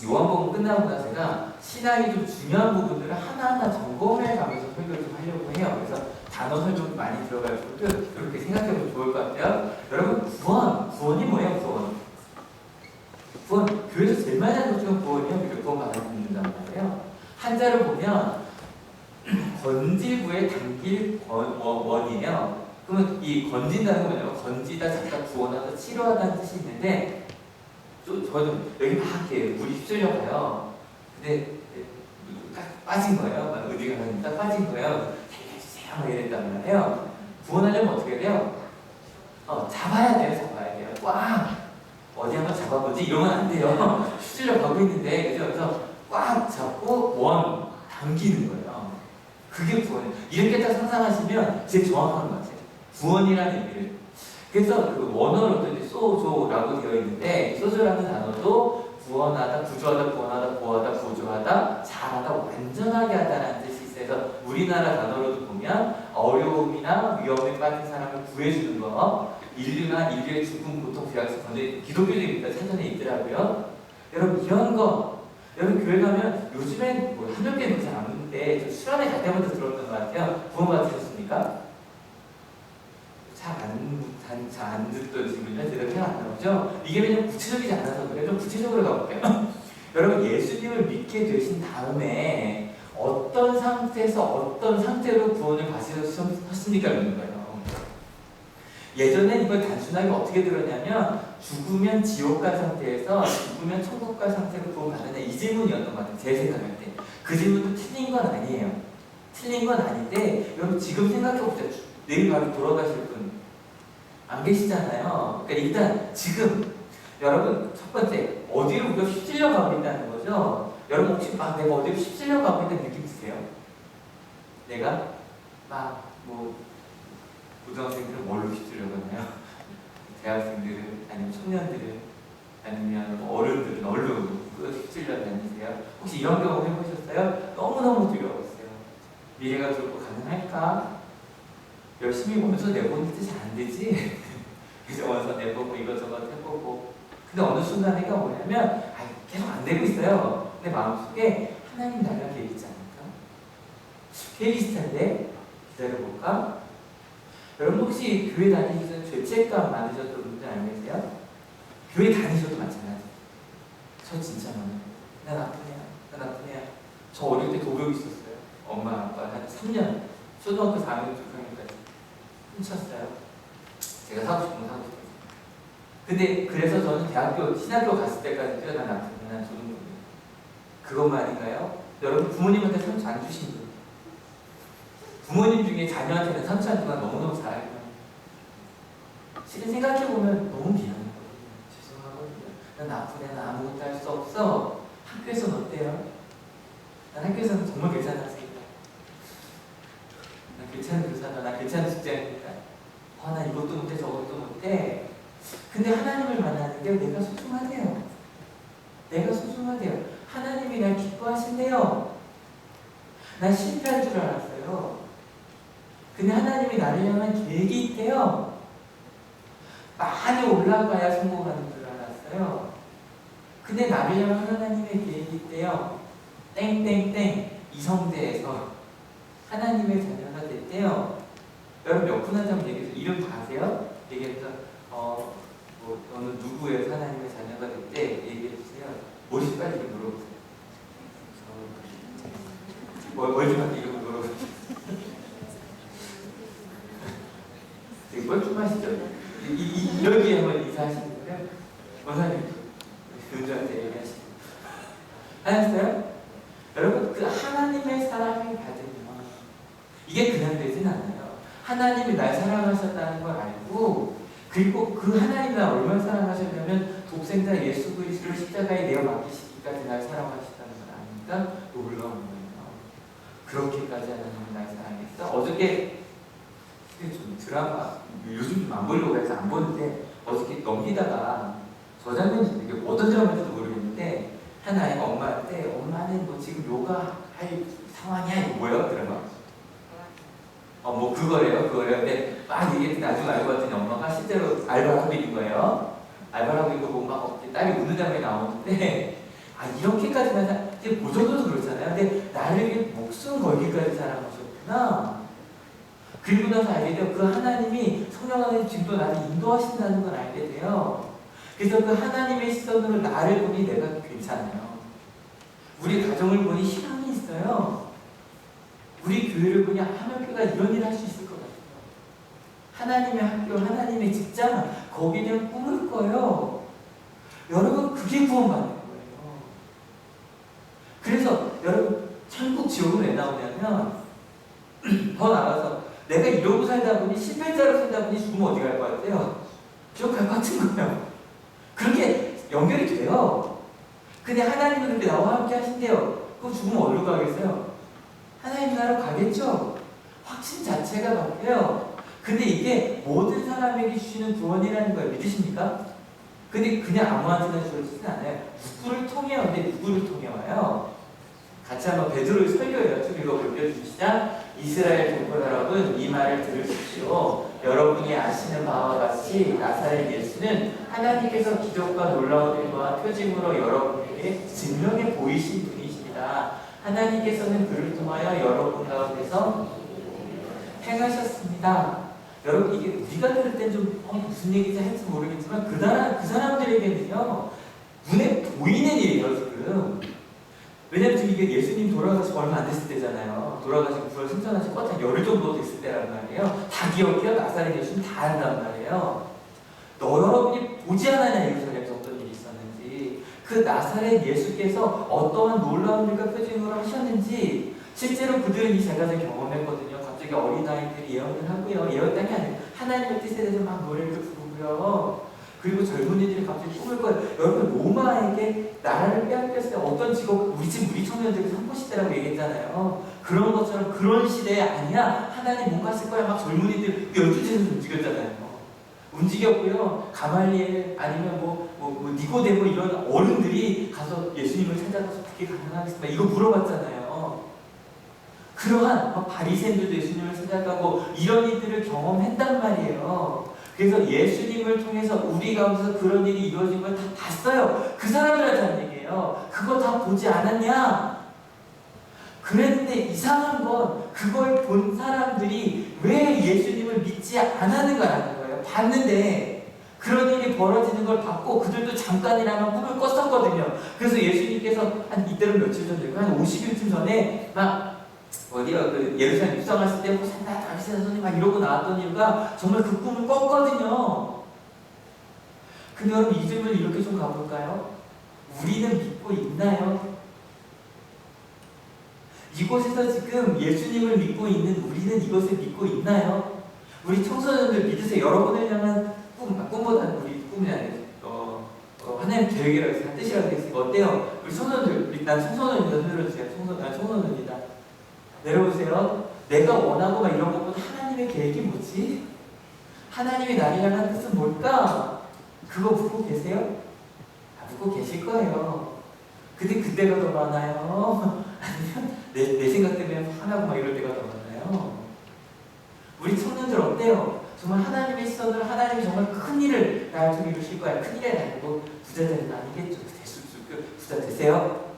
요한복음 끝나고 나서 제가 신앙이 좀 중요한 부분들을 하나하나 점검해 가면서 설교를 좀 하려고 해요. 그래서 단어 설명 많이 들어갈 것들 그렇게 생각해보면 좋을 것 같아요. 여러분 구원이 뭐예요? 구원 교회에서 제일 많이 하는 것 중에 구원이요. 우리가 구원 받는단 말이에요. 한자를 보면 건지부의 당길 원이에요. 그러면 이 건진다는 건 뭐냐면 건지다, 잡다, 구원하다, 치료하다는 뜻이 있는데 저는 여기 막 이렇게 물이 휩쓸려 가요. 근데 딱 빠진 거예요. 막 의지가 가니까 빠진 거예요. 살려주세요. 막 이랬단 말이에요. 구원하려면 어떻게 돼요? 잡아야 돼요. 꽉! 어디 한번 잡아보지? 이러면 안 돼요. 휩쓸려 가고 있는데 그래서 꽉 잡고 당기는 거예요. 그게 구원이에요. 이렇게 딱 상상하시면 제일 정확한 것 같아요. 구원이라는 의미를. 그래서 그 원어로도 이제 소조라고 되어 있는데 소조라는 단어도 구원하다, 구조하다, 구원하다, 보호하다, 구조하다, 잘하다, 완전하게 하다라는 뜻이 있어서 우리나라 단어로도 보면 어려움이나 위험에 빠진 사람을 구해주는 거, 인류의 죽음, 고통, 죄악에서 건져 기독교적입니다. 사전에 있더라고요. 여러분 이런 거 여러분 교회 가면 요즘엔 뭐 한적개는 잘 안 듣는데 저 수련회 갈 때마다 들었던 것 같아요. 구원 받으셨습니까? 잘 안 듣던 질문이면 대답이 안 나오죠? 이게 왜냐면 구체적이지 않아서 그래요. 좀 구체적으로 가볼게요. 여러분 예수님을 믿게 되신 다음에 어떤 상태에서 어떤 상태로 구원을 받으셨습니까? 이런 거예요. 예전에 이걸 단순하게 어떻게 들었냐면 죽으면 지옥 갈 상태에서 죽으면 천국 갈 상태로 구원받느냐 이 질문이었던 것 같아요. 제 생각할 때. 그 질문도 틀린 건 아니에요. 틀린 건 아닌데 여러분 지금 생각해보세요. 내일 바로 돌아가실 분 안 계시잖아요. 그러니까 일단 지금 여러분 첫 번째 어디로 우리가 휩쓸려 가고 있다는 거죠. 여러분 혹시 내가 어디로 휩쓸려 가고 있다는 느낌 드세요? 내가 고등학생들은 뭘로 휩쓸려 가나요? 대학생들은 아니면 청년들은 아니면 어른들은 얼로 휩쓸려 다니세요? 혹시 이런 경험 해보셨어요? 너무너무 두려웠어요. 미래가 그렇고 가능할까? 열심히 원서 내보는데 잘 안 되지. 그래서 원서 내보고 이것저것 해보고. 근데 어느 순간에가 뭐냐면 계속 안 되고 있어요. 근데 마음속에 하나님 나랑 계획 있지 않을까? 계획 있을 텐데 기다려볼까? 여러분 혹시 교회 다니기 전에 죄책감 많으셨던 분들 알고 계세요? 교회 다니셔도 마찬가지. 저 진짜 많아요. 나 나쁜 애야. 나 나쁜 애야. 저 어릴 때 도벽이 있었어요. 엄마 아빠 한 3년 초등학교 4학년 6학년까지 훔쳤어요. 제가 사고 싶은 거 사고 싶어요. 근데 그래서 저는 대학교 신학교 갔을 때까지 뛰어난 나쁜 난 조등분이에요. 그것만인가요? 여러분 부모님한테 상처 안 주신 분, 부모님 중에 자녀한테는 상처 안 주거나 너무너무 잘 알고 실은 생각해보면 너무 미안하거든요. 죄송하거든요. 난 나쁜 애는 아무것도 할 수 없어. 학교에서는 어때요? 난 학교에서는 정말 괜찮은 학생이다. 난 괜찮은 교사다. 난 괜찮은 직장이다. 나 이것도 못해 저것도 못해. 근데 하나님을 만나는 게 내가 소중하대요. 내가 소중하대요. 하나님이 날 기뻐하신대요. 난 실패할 줄 알았어요. 근데 하나님이 나를 향한 계획이 있대요. 많이 올라가야 성공하는 줄 알았어요. 근데 나를 향한 하나님의 계획이 있대요. 땡땡땡 이성대에서 하나님의 자녀가 됐대요. 여러분 몇 분 한번 얘기해서 이름 다 아세요? 얘기해서 너는 누구의 하나님의 자녀가 됐대? 얘기해주세요. 뭐지 빨리 이름 물어보세요. 멀쩡하게 이름 물어보세요. 되게 멀쩡하시죠? 이러기에 한번 인사하시는 거예요? 원사님 은주한테 얘기하시고 하셨어요? 여러분 그 하나님의 사랑을 받으면 이게 그냥 되진 않아요. 하나님이 날 사랑하셨다는 걸 알고 그리고 그 하나님이 날 얼마나 사랑하셨냐면 독생자 예수 그리스도를 십자가에 내어 맡기시기까지 날 사랑하셨다는 걸 아니까 놀라운 거예요. 그렇게까지 하나님이 날 사랑했어? 어저께 좀 드라마 요즘 좀 안 보려고 해서 안 보는데 어저께 넘기다가 저 장면이 되게 어떤 드라마인지도 모르겠는데 하나의 엄마한테 엄마는 뭐 지금 요가 할 상황이야? 이거 뭐야? 드라마 뭐 그거래요. 근데 막 얘기했더니 나중에 알고 봤더니 엄마가 실제로 알바를 하고 있는 거예요. 알바를 하고 있고 막 딸이 우는 장면이 나오는데 이렇게까지는 이제 그 정도도 그렇잖아요. 근데 나를 위해 목숨 걸기까지 사랑하셨구나. 그리고 나서 알게 돼요. 그 하나님이 성령 하나님 지금도 나를 인도하신다는 걸 알게 돼요. 그래서 그 하나님의 시선으로 나를 보니 내가 괜찮아요. 우리 가정을 보니 희망이 있어요. 우리 교회를 보니 하나님교가 이런 일을 할 수 있을 것 같아요. 하나님의 학교, 하나님의 직장, 거기에 대한 꿈을 꿔요. 여러분 그게 구원받는 거예요. 그래서 여러분 천국 지옥은 왜 나오냐면 더 나가서 내가 이러고 살다 보니 실패자로 살다 보니 죽으면 어디 갈 것 같아요? 지옥 갈 것 같은 거예요. 그렇게 연결이 돼요. 근데 하나님은 그렇게 나와 함께 하신대요. 그럼 죽으면 어디로 가겠어요? 하나님 나라로 가겠죠? 확신 자체가 바뀌어요. 근데 이게 모든 사람에게 주시는 구원이라는 걸 믿으십니까? 근데 그냥 아무한테나 주어지진 않아요. 누구를 통해 오는데 누구를 통해 와요? 같이 한번 베드로의 설교예요. 쭉 읽어볼게요. 시작. 이스라엘 동포 여러분, 이 말을 들으십시오. 여러분이 아시는 바와 같이 나사렛 예수는 하나님께서 기적과 놀라운 일과 표징으로 여러분에게 증명해 보이신 분이십니다. 하나님께서는 그를 통하여 여러분 가운데서 행하셨습니다. 여러분 이게 우리가 들을 땐 좀 무슨 얘기인지 할지 모르겠지만 그 사람들에게는요 눈에 보이는 일이에요 지금. 왜냐면 지금 이게 예수님 돌아가시고 얼마 안 됐을 때잖아요. 돌아가시고 부활 승천하시고 꽉 열흘 정도 됐을 때란 말이에요. 다 기억해요. 나사렛 예수님 다 안단 말이에요. 여러분이 보지 않았냐 예루살렘에서 어떤 일이 있었는지, 그 나사렛 예수께서 어떠한 놀라운 일과 표징으로 하셨는지 실제로 그들은 이 제가를 경험했거든요. 갑자기 어린아이들이 예언을 하고요. 예언 땅이 아니에요. 하나님의 뜻에 대해서 막 노래를 부르고요. 그리고 젊은이들이 갑자기 꿈을 꿔요. 여러분 로마에게 나라를 빼앗겼을 때 어떤 직업, 우리 집 우리 청년들이 선포시대라고 얘기했잖아요. 그런 것처럼 그런 시대에 아니야. 하나님 뭔가 쓸 거야. 막 젊은이들 연주제에서 움직였잖아요. 움직였고요. 가말리엘 아니면 니고데모 이런 어른들이 가서 예수님을 찾아가서 그게 가능하겠습니까? 이거 물어봤잖아요. 그 그러한 바리새인들도 예수님을 생각하고 이런 일들을 경험했단 말이에요. 그래서 예수님을 통해서 우리 가운데서 그런 일이 이루어진 걸 다 봤어요. 그 사람들한테 하는 얘기예요. 그거 다 보지 않았냐? 그랬는데 이상한 건 그걸 본 사람들이 왜 예수님을 믿지 않았는가라는 거예요. 봤는데 그런 일이 벌어지는 걸 봤고 그들도 잠깐이나마 꿈을 꿨었거든요. 그래서 예수님께서 한 이때는 며칠 전이고 한 50일쯤 전에 막 어디요 그 예루살렘 입성했을 때 호산나 다윗의 자손이 막 이러고 나왔던 이유가 정말 그 꿈을 꿨거든요. 근데 여러분 이 질문을 이렇게 좀 가볼까요? 우리는 믿고 있나요? 이곳에서 지금 예수님을 믿고 있는 우리는 이것을 믿고 있나요? 우리 청소년들 믿으세요. 여러분을 향한 꿈보다는 우리 꿈이 아니에요. 하나님 계획이라고 해서 뜻이라고 했으니까 어때요? 우리 청소년들, 난 청소년입니다. 들어주세요. 난 청소년입니다. 내려보세요. 내가 원하고 막 이런 것보다 하나님의 계획이 뭐지? 하나님이 나를 향한 뜻은 뭘까? 그거 묻고 계세요? 묻고 계실 거예요. 근데 그때가 더 많아요? 아니면 내 생각 때문에 화나고 막 이럴 때가 더 많아요? 우리 청년들 어때요? 정말 하나님의 시선으로 하나님이 정말 큰 일을 나를 통해 이루실 거야. 큰 일이 아니고 부자 되는 거 아니겠죠? 부자 되세요?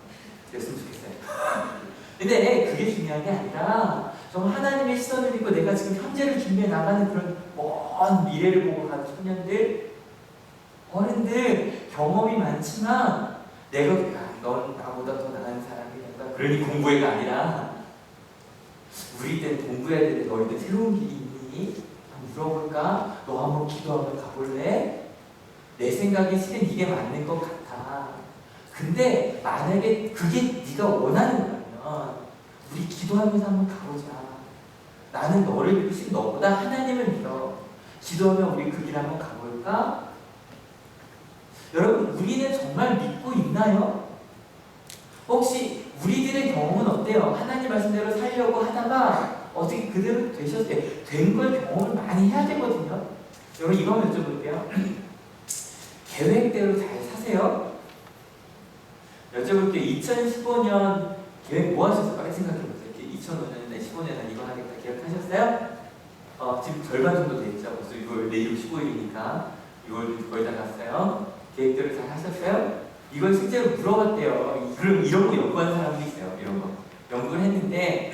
됐으면 좋겠어요. 근데 그게 중요한 게 아니라 정말 하나님의 시선을 믿고 내가 지금 현재를 준비해 나가는 그런 먼 미래를 보고 가는 청년들, 어른들 경험이 많지만 내가 넌 나보다 더 나은 사람이란다. 그러니 공부해가 아니라 우리 때는 공부해야 되는데 너희들 새로운 길이 있니? 한번 물어볼까? 너 한번 기도 한번 가볼래? 내 생각에 실은 이게 맞는 것 같아. 근데 만약에 그게 네가 원하는 거라면 우리 기도하면서 한번 가보자. 나는 너를 믿고 싶은 너보다 하나님을 믿어. 기도하면 우리 그 길 한번 가볼까? 여러분 우리는 정말 믿고 있나요? 혹시 우리들의 경험은 어때요? 하나님 말씀대로 살려고 하다가 어떻게 그대로 되셨어요? 된 걸 경험을 많이 해야 되거든요. 여러분 이거 한번 여쭤볼게요. 계획대로 잘 사세요? 여쭤볼게요. 2015년 계획 뭐 하셨어요? 빨리 생각해보세요. 2005년이나 15년이나 이거 하겠다 기억하셨어요? 지금 절반 정도 됐죠. 벌써 6월, 내일 15일이니까 6월 거의 다 갔어요. 계획대로 잘 하셨어요? 이걸 실제로 물어봤대요. 그럼 이런 거 연구하는 사람도 있어요. 이런 거. 연구를 했는데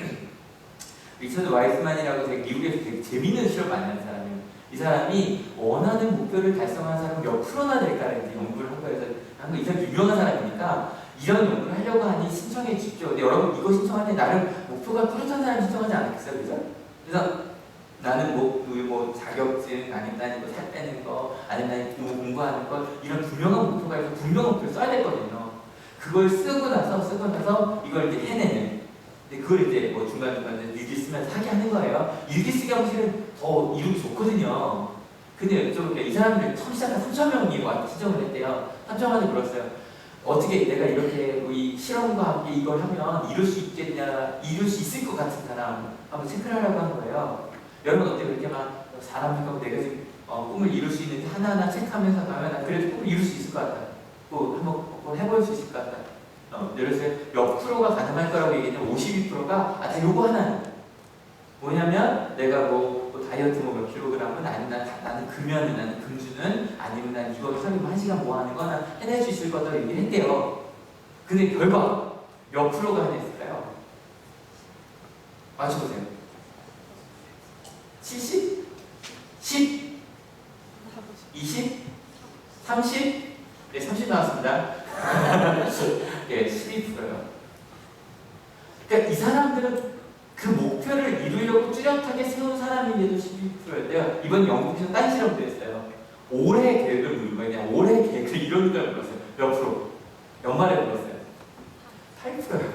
리처드 와이스만이라고 되게 미국에서 되게 재밌는 실험 많이 하는 사람이에요. 이 사람이 원하는 목표를 달성한 사람 몇 프로나 될까를 이제 연구를 한 거예요. 그래서 이 사람 유명한 사람이니까 이런 연구를 하려고 하니 신청해 주십시오. 근데 여러분 이거 신청할 때 나름 목표가 뚜렷한 사람이 신청하지 않았겠어요? 그죠? 그래서 나는 뭐 자격증, 아니면 뭐 살 빼는 거, 아니면 뭐 공부하는 거 이런 분명한 목표가 있어서 분명한 목표를 써야 되거든요. 그걸 쓰고 나서 이걸 이제 해내는. 근데 그걸 이제 뭐 중간중간에 일기 쓰면서 하게 하는 거예요. 일기 쓰기 하면 실은 더 이루기 좋거든요. 근데 이 사람들 처음 시작한 3,000명이 와 신청을 했대요. 3,000명한테 물었어요. 어떻게 내가 이렇게 이 실험과 함께 이걸 하면 이룰 수 있겠냐, 이룰 수 있을 것 같은 사람 한번 체크를 하라고 한 거예요. 여러분 어때요? 이렇게 막 사람들과 내가 지금 꿈을 이룰 수 있는지 하나하나 체크하면서 가면 나 그래도 꿈을 이룰 수 있을 것 같다. 뭐 한번 해볼 수 있을 것 같다. 예를 들어서 몇 프로가 가능할 거라고 얘기했냐면 52%가 나 요거 하나는 뭐냐면 내가 뭐 다이어트 뭐 몇 킬로그램은 아니면 나는 금연은 나는 금주는 아니면 난 이거 하루에 1시간 뭐 하는 거나 해낼 수 있을 거다 얘기를 했대요. 근데 결과 몇 프로가 해냈을까요? 맞춰보세요. 70? 10? 20? 30? 네, 30 나왔습니다. 네, 12%요. 그러니까 이 사람들은 그 목표를 이루려고 뚜렷하게 세운 사람인데도 12%였대요. 이번 영국에서 딴 실험도 했어요. 올해 계획을 물은 거예요. 올해 계획을 이루는 걸 물었어요. 몇 프로? 연말에 물었어요. 8%요.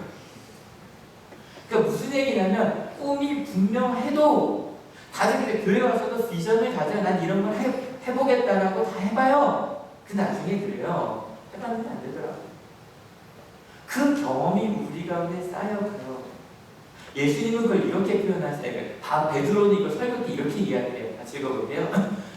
그러니까 무슨 얘기냐면 꿈이 분명해도 다들 근데 교회 와서도 비전을 가져야 난 이런 걸 해보겠다라고 다 해봐요. 그 나중에 그래요. 해봤는데 안 되더라고요. 그 경험이 우리 가운데 쌓여가요. 예수님은 그걸 이렇게 표현하세요. 베드로는 이걸 설교 때 이렇게 이야기해요. 같이 읽어볼게요.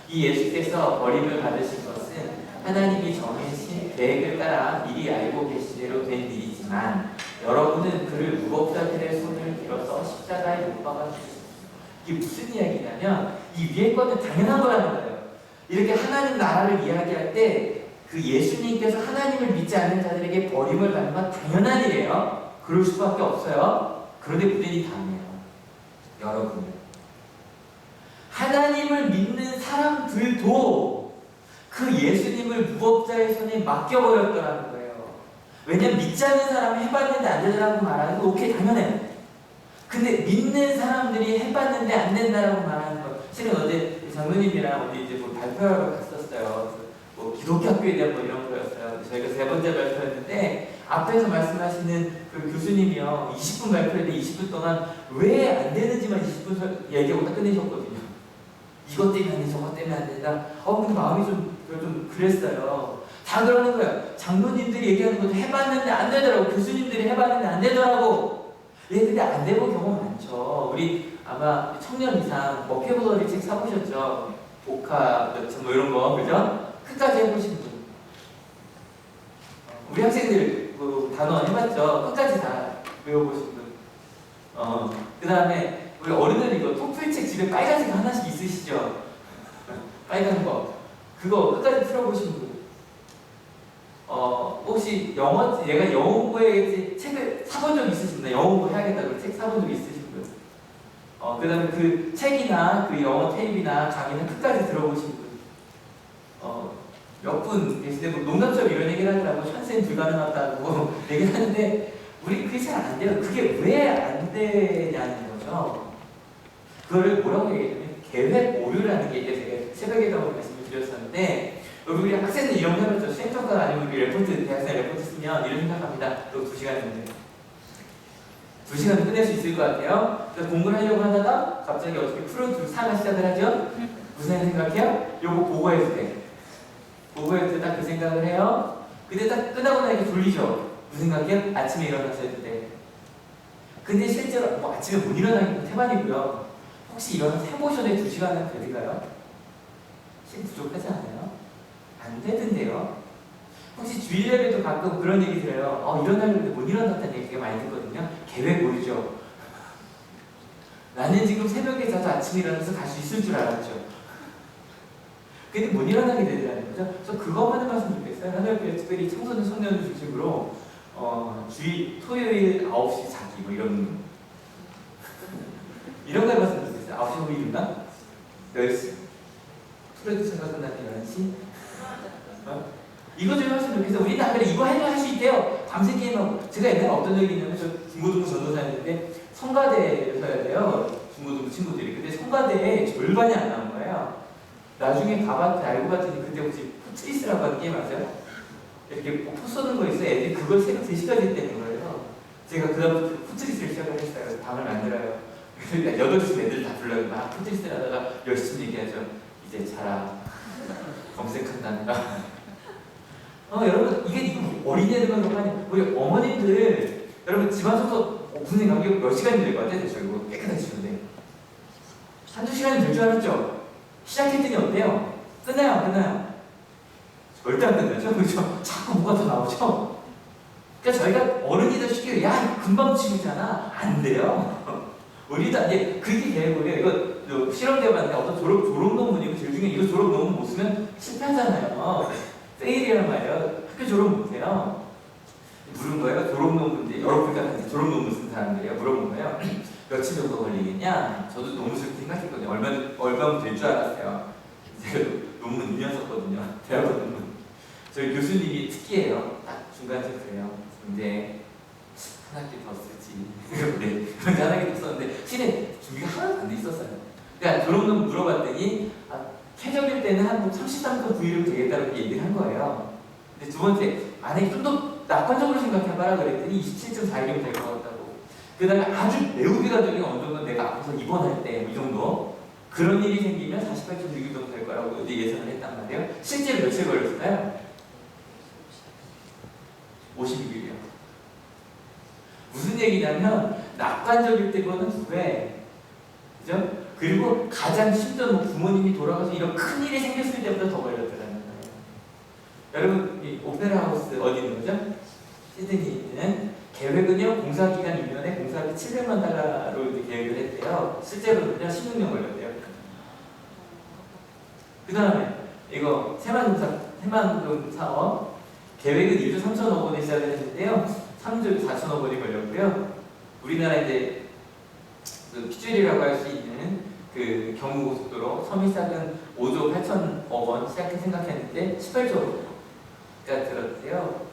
이 예수께서 버림을 받으신 것은 하나님이 정해진 계획을 따라 미리 알고 계신 대로 된 일이지만 여러분은 그를 무법자들의 손을 빌어서 십자가에 못 박아주셨습니다. 이게 무슨 이야기냐면 이 위에 거는 당연한 거라는 거예요. 이렇게 하나님 나라를 이야기할 때 그 예수님께서 하나님을 믿지 않는 자들에게 버림을 받는 건 당연한 일이에요. 그럴 수밖에 없어요. 그런데 문제는 다음이에요. 여러분, 하나님을 믿는 사람들도 그 예수님을 무법자의 손에 맡겨버렸더라는 거예요. 왜냐면 믿지 않는 사람은 해봤는데 안 되더라고 말하는 거 오케이 당연해요. 근데 믿는 사람들이 해봤는데 안 된다라고 말하는 거. 실은 어제 장로님이랑 어디 이제 뭐 발표하러 갔었어요. 뭐 기독교 학교에 대한 뭐 이런 거였어요. 저희가 3번째 발표였는데 앞에서 말씀하시는 그 교수님이요 20분 발표했는데 20분 동안 왜 안 되는지만 20분 얘기하고 딱 끝내셨거든요. 이것 때문에 안 돼, 저것 때문에 안 된다. 근데 마음이 좀 그랬어요. 다 그러는 거예요. 장로님들이 얘기하는 것도 해봤는데 안 되더라고. 교수님들이 해봤는데 안 되더라고. 근데 안 되고 경험 많죠. 우리 아마 청년 이상 버케블러리 책 사보셨죠? 복화, 뭐 이런 거, 그죠? 끝까지 해보신 분. 우리 학생들 그 단어 해봤죠? 끝까지 다 외워보신 분. 그 다음에 우리 어른들 이거 토플 책 집에 빨간색 하나씩 있으시죠? 빨간 거. 그거 끝까지 풀어보신 분. 혹시 얘가 영어 공부에 책을 사본 적 있으십니까? 영어 공부 해야겠다고 책 사본 적 있으신 분? 그 다음에 그 책이나 그 영어 테이프나 강의는 끝까지 들어보신 분? 몇 분 계신데, 뭐 농담처럼 이런 얘기를 하더라고. 현세는 불가능하다고 얘기를 하는데, 우리 그게 잘 안 돼요. 그게 왜 안 되냐는 거죠. 그거를 뭐라고 얘기하냐면, 계획 오류라는 게 이제 제가 새벽에도 말씀을 드렸었는데, 우리 학생들 이런 거 해봤죠. 수행평가 아니면 우리 레포트, 대학생 레포트 쓰면 이런 생각합니다. 또 2시간인데. 2시간은 끝낼 수 있을 것 같아요. 그래서 공부를 하려고 하다가 갑자기 어떻게 사가 시작을 하죠? 무슨 생각해요? 요거 보고해도 돼. 보고해도 딱 그 생각을 해요. 근데 딱 끝나고 나니까 졸리죠? 무슨 생각해요? 아침에 일어나서 해도 돼. 근데 실제로 뭐 아침에 못 일어나는 건 태반이고요. 혹시 일어나서 해보셔도 2시간은 되는가요? 실 부족하지 않아요? 안 되던데요? 혹시 주일 예배도 가끔 그런 얘기 들어요. 일어나려는데 못 일어났다는 얘기가 많이 듣거든요. 계획 모르죠? 나는 지금 새벽에 자도 아침에 일어나서 갈 수 있을 줄 알았죠. 근데 못 일어나게 되더라는 거죠. 그래서 그것만 해봤으면 좋겠어요. 하늘교회 특별히 청소년 청년을 중심으로 토요일 9시 자기 뭐 이런 거 해봤으면 좋겠어요. 9시 우리 일어나? 10시 프로듀서가 끝나면 11시? 이거 좀 했으면 좋겠어요. 우리는 안 그래. 이거 해도 할 수 있대요. 밤새 게임하고. 제가 옛날에 어떤 적이 있냐면 저 중고등부 전도사였는데 성가대에서 해야 돼요. 중고등부 친구들이. 근데 성가대에 절반이 안 나온 거예요. 나중에 가봤더니 알고 봤더니 그때 혹시 푸트리스라고 하는 게임 아세요? 이렇게 포 쏘는 거 있어요. 애들이 그걸 새벽 3시까지 했다는 거예요. 제가 그다음부터 푸트리스를 시작을 했어요. 방을 만들어요. 8시 애들 다 불러요. 막 푸트리스를 하다가 열심히 얘기하죠. 이제 자라. 검색한단다. 여러분, 이게 어린애들만 그런 거 아니에요. 우리 어머님들, 여러분, 집안 청소 무슨 생각이요? 몇 시간이 될 것 같아요? 저희 이거 깨끗하게 치는데. 1~2시간이 될 줄 알았죠? 시작했더니 어때요? 끝나요? 안 끝나요? 절대 안 끝나죠? 그렇죠? 자꾸 뭐가 더 나오죠? 그러니까 저희가 어른이들 쉽게, 야, 금방 치우잖아. 안 돼요. 우리도 안 돼. 그게 계획이에요. 이거 실험되어 봤는데 어떤 졸업 논문이고 제일 중요한 이거 졸업 논문 못 쓰면 실패하잖아요. 페일이란 말이에요. 학교 졸업 못해요. 물은 거예요. 졸업 논문인데 여러분과 졸업 논문 쓴 사람들이에요. 물어본 거예요. 며칠 정도 걸리겠냐? 저도 너무 슬프게 생각했거든요. 얼마면 될 줄 알았어요. 제가 논문 2년 썼거든요. 대학원 논문. 저희 교수님이 특이해요. 딱 중간 체크예요. 근데 한 학기 더 쓰지. 네. 그런데 한 학기 더 썼는데 실은 준비가 하나도 안 돼 있었어요. 그러니까 졸업 논문 물어봤더니 최적일 때는 한 33도 V로 되겠다고 얘기를 한 거예요. 근데 두 번째, 만약에 좀 더 낙관적으로 생각해봐라 그랬더니 27.4이면 될 것 같다고. 그 다음에 아주 매우 비관적인 어느 정도 내가 앞에서 입원할 때 이 정도 그런 일이 생기면 48.6일 정도 될 거라고 이제 예상을 했단 말이에요. 실제로 며칠 걸렸을까요? 56일이요. 무슨 얘기냐면 낙관적일 때보다는 2배. 그죠? 그리고 가장 심지어 부모님이 돌아가서 이런 큰 일이 생겼을 때보다 더 걸렸더라는 거예요. 여러분, 이 오페라 하우스 어디 있는 거죠? 시드니에 있는 계획은요, 공사기간 1년에 공사비 700만 달러로 이제 계획을 했대요. 실제로는요, 16년 걸렸대요. 그 다음에 이거 새만금 사업 계획은 1조 3천억 원에 시작을 했는데요. 3조 4천억 원이 걸렸고요. 우리나라 이제 그 핏줄이라고 할 수 있는 그 경부고속도로 섬이싹은 5조 8천억 원 시작해 생각했는데 18조가 들었대요.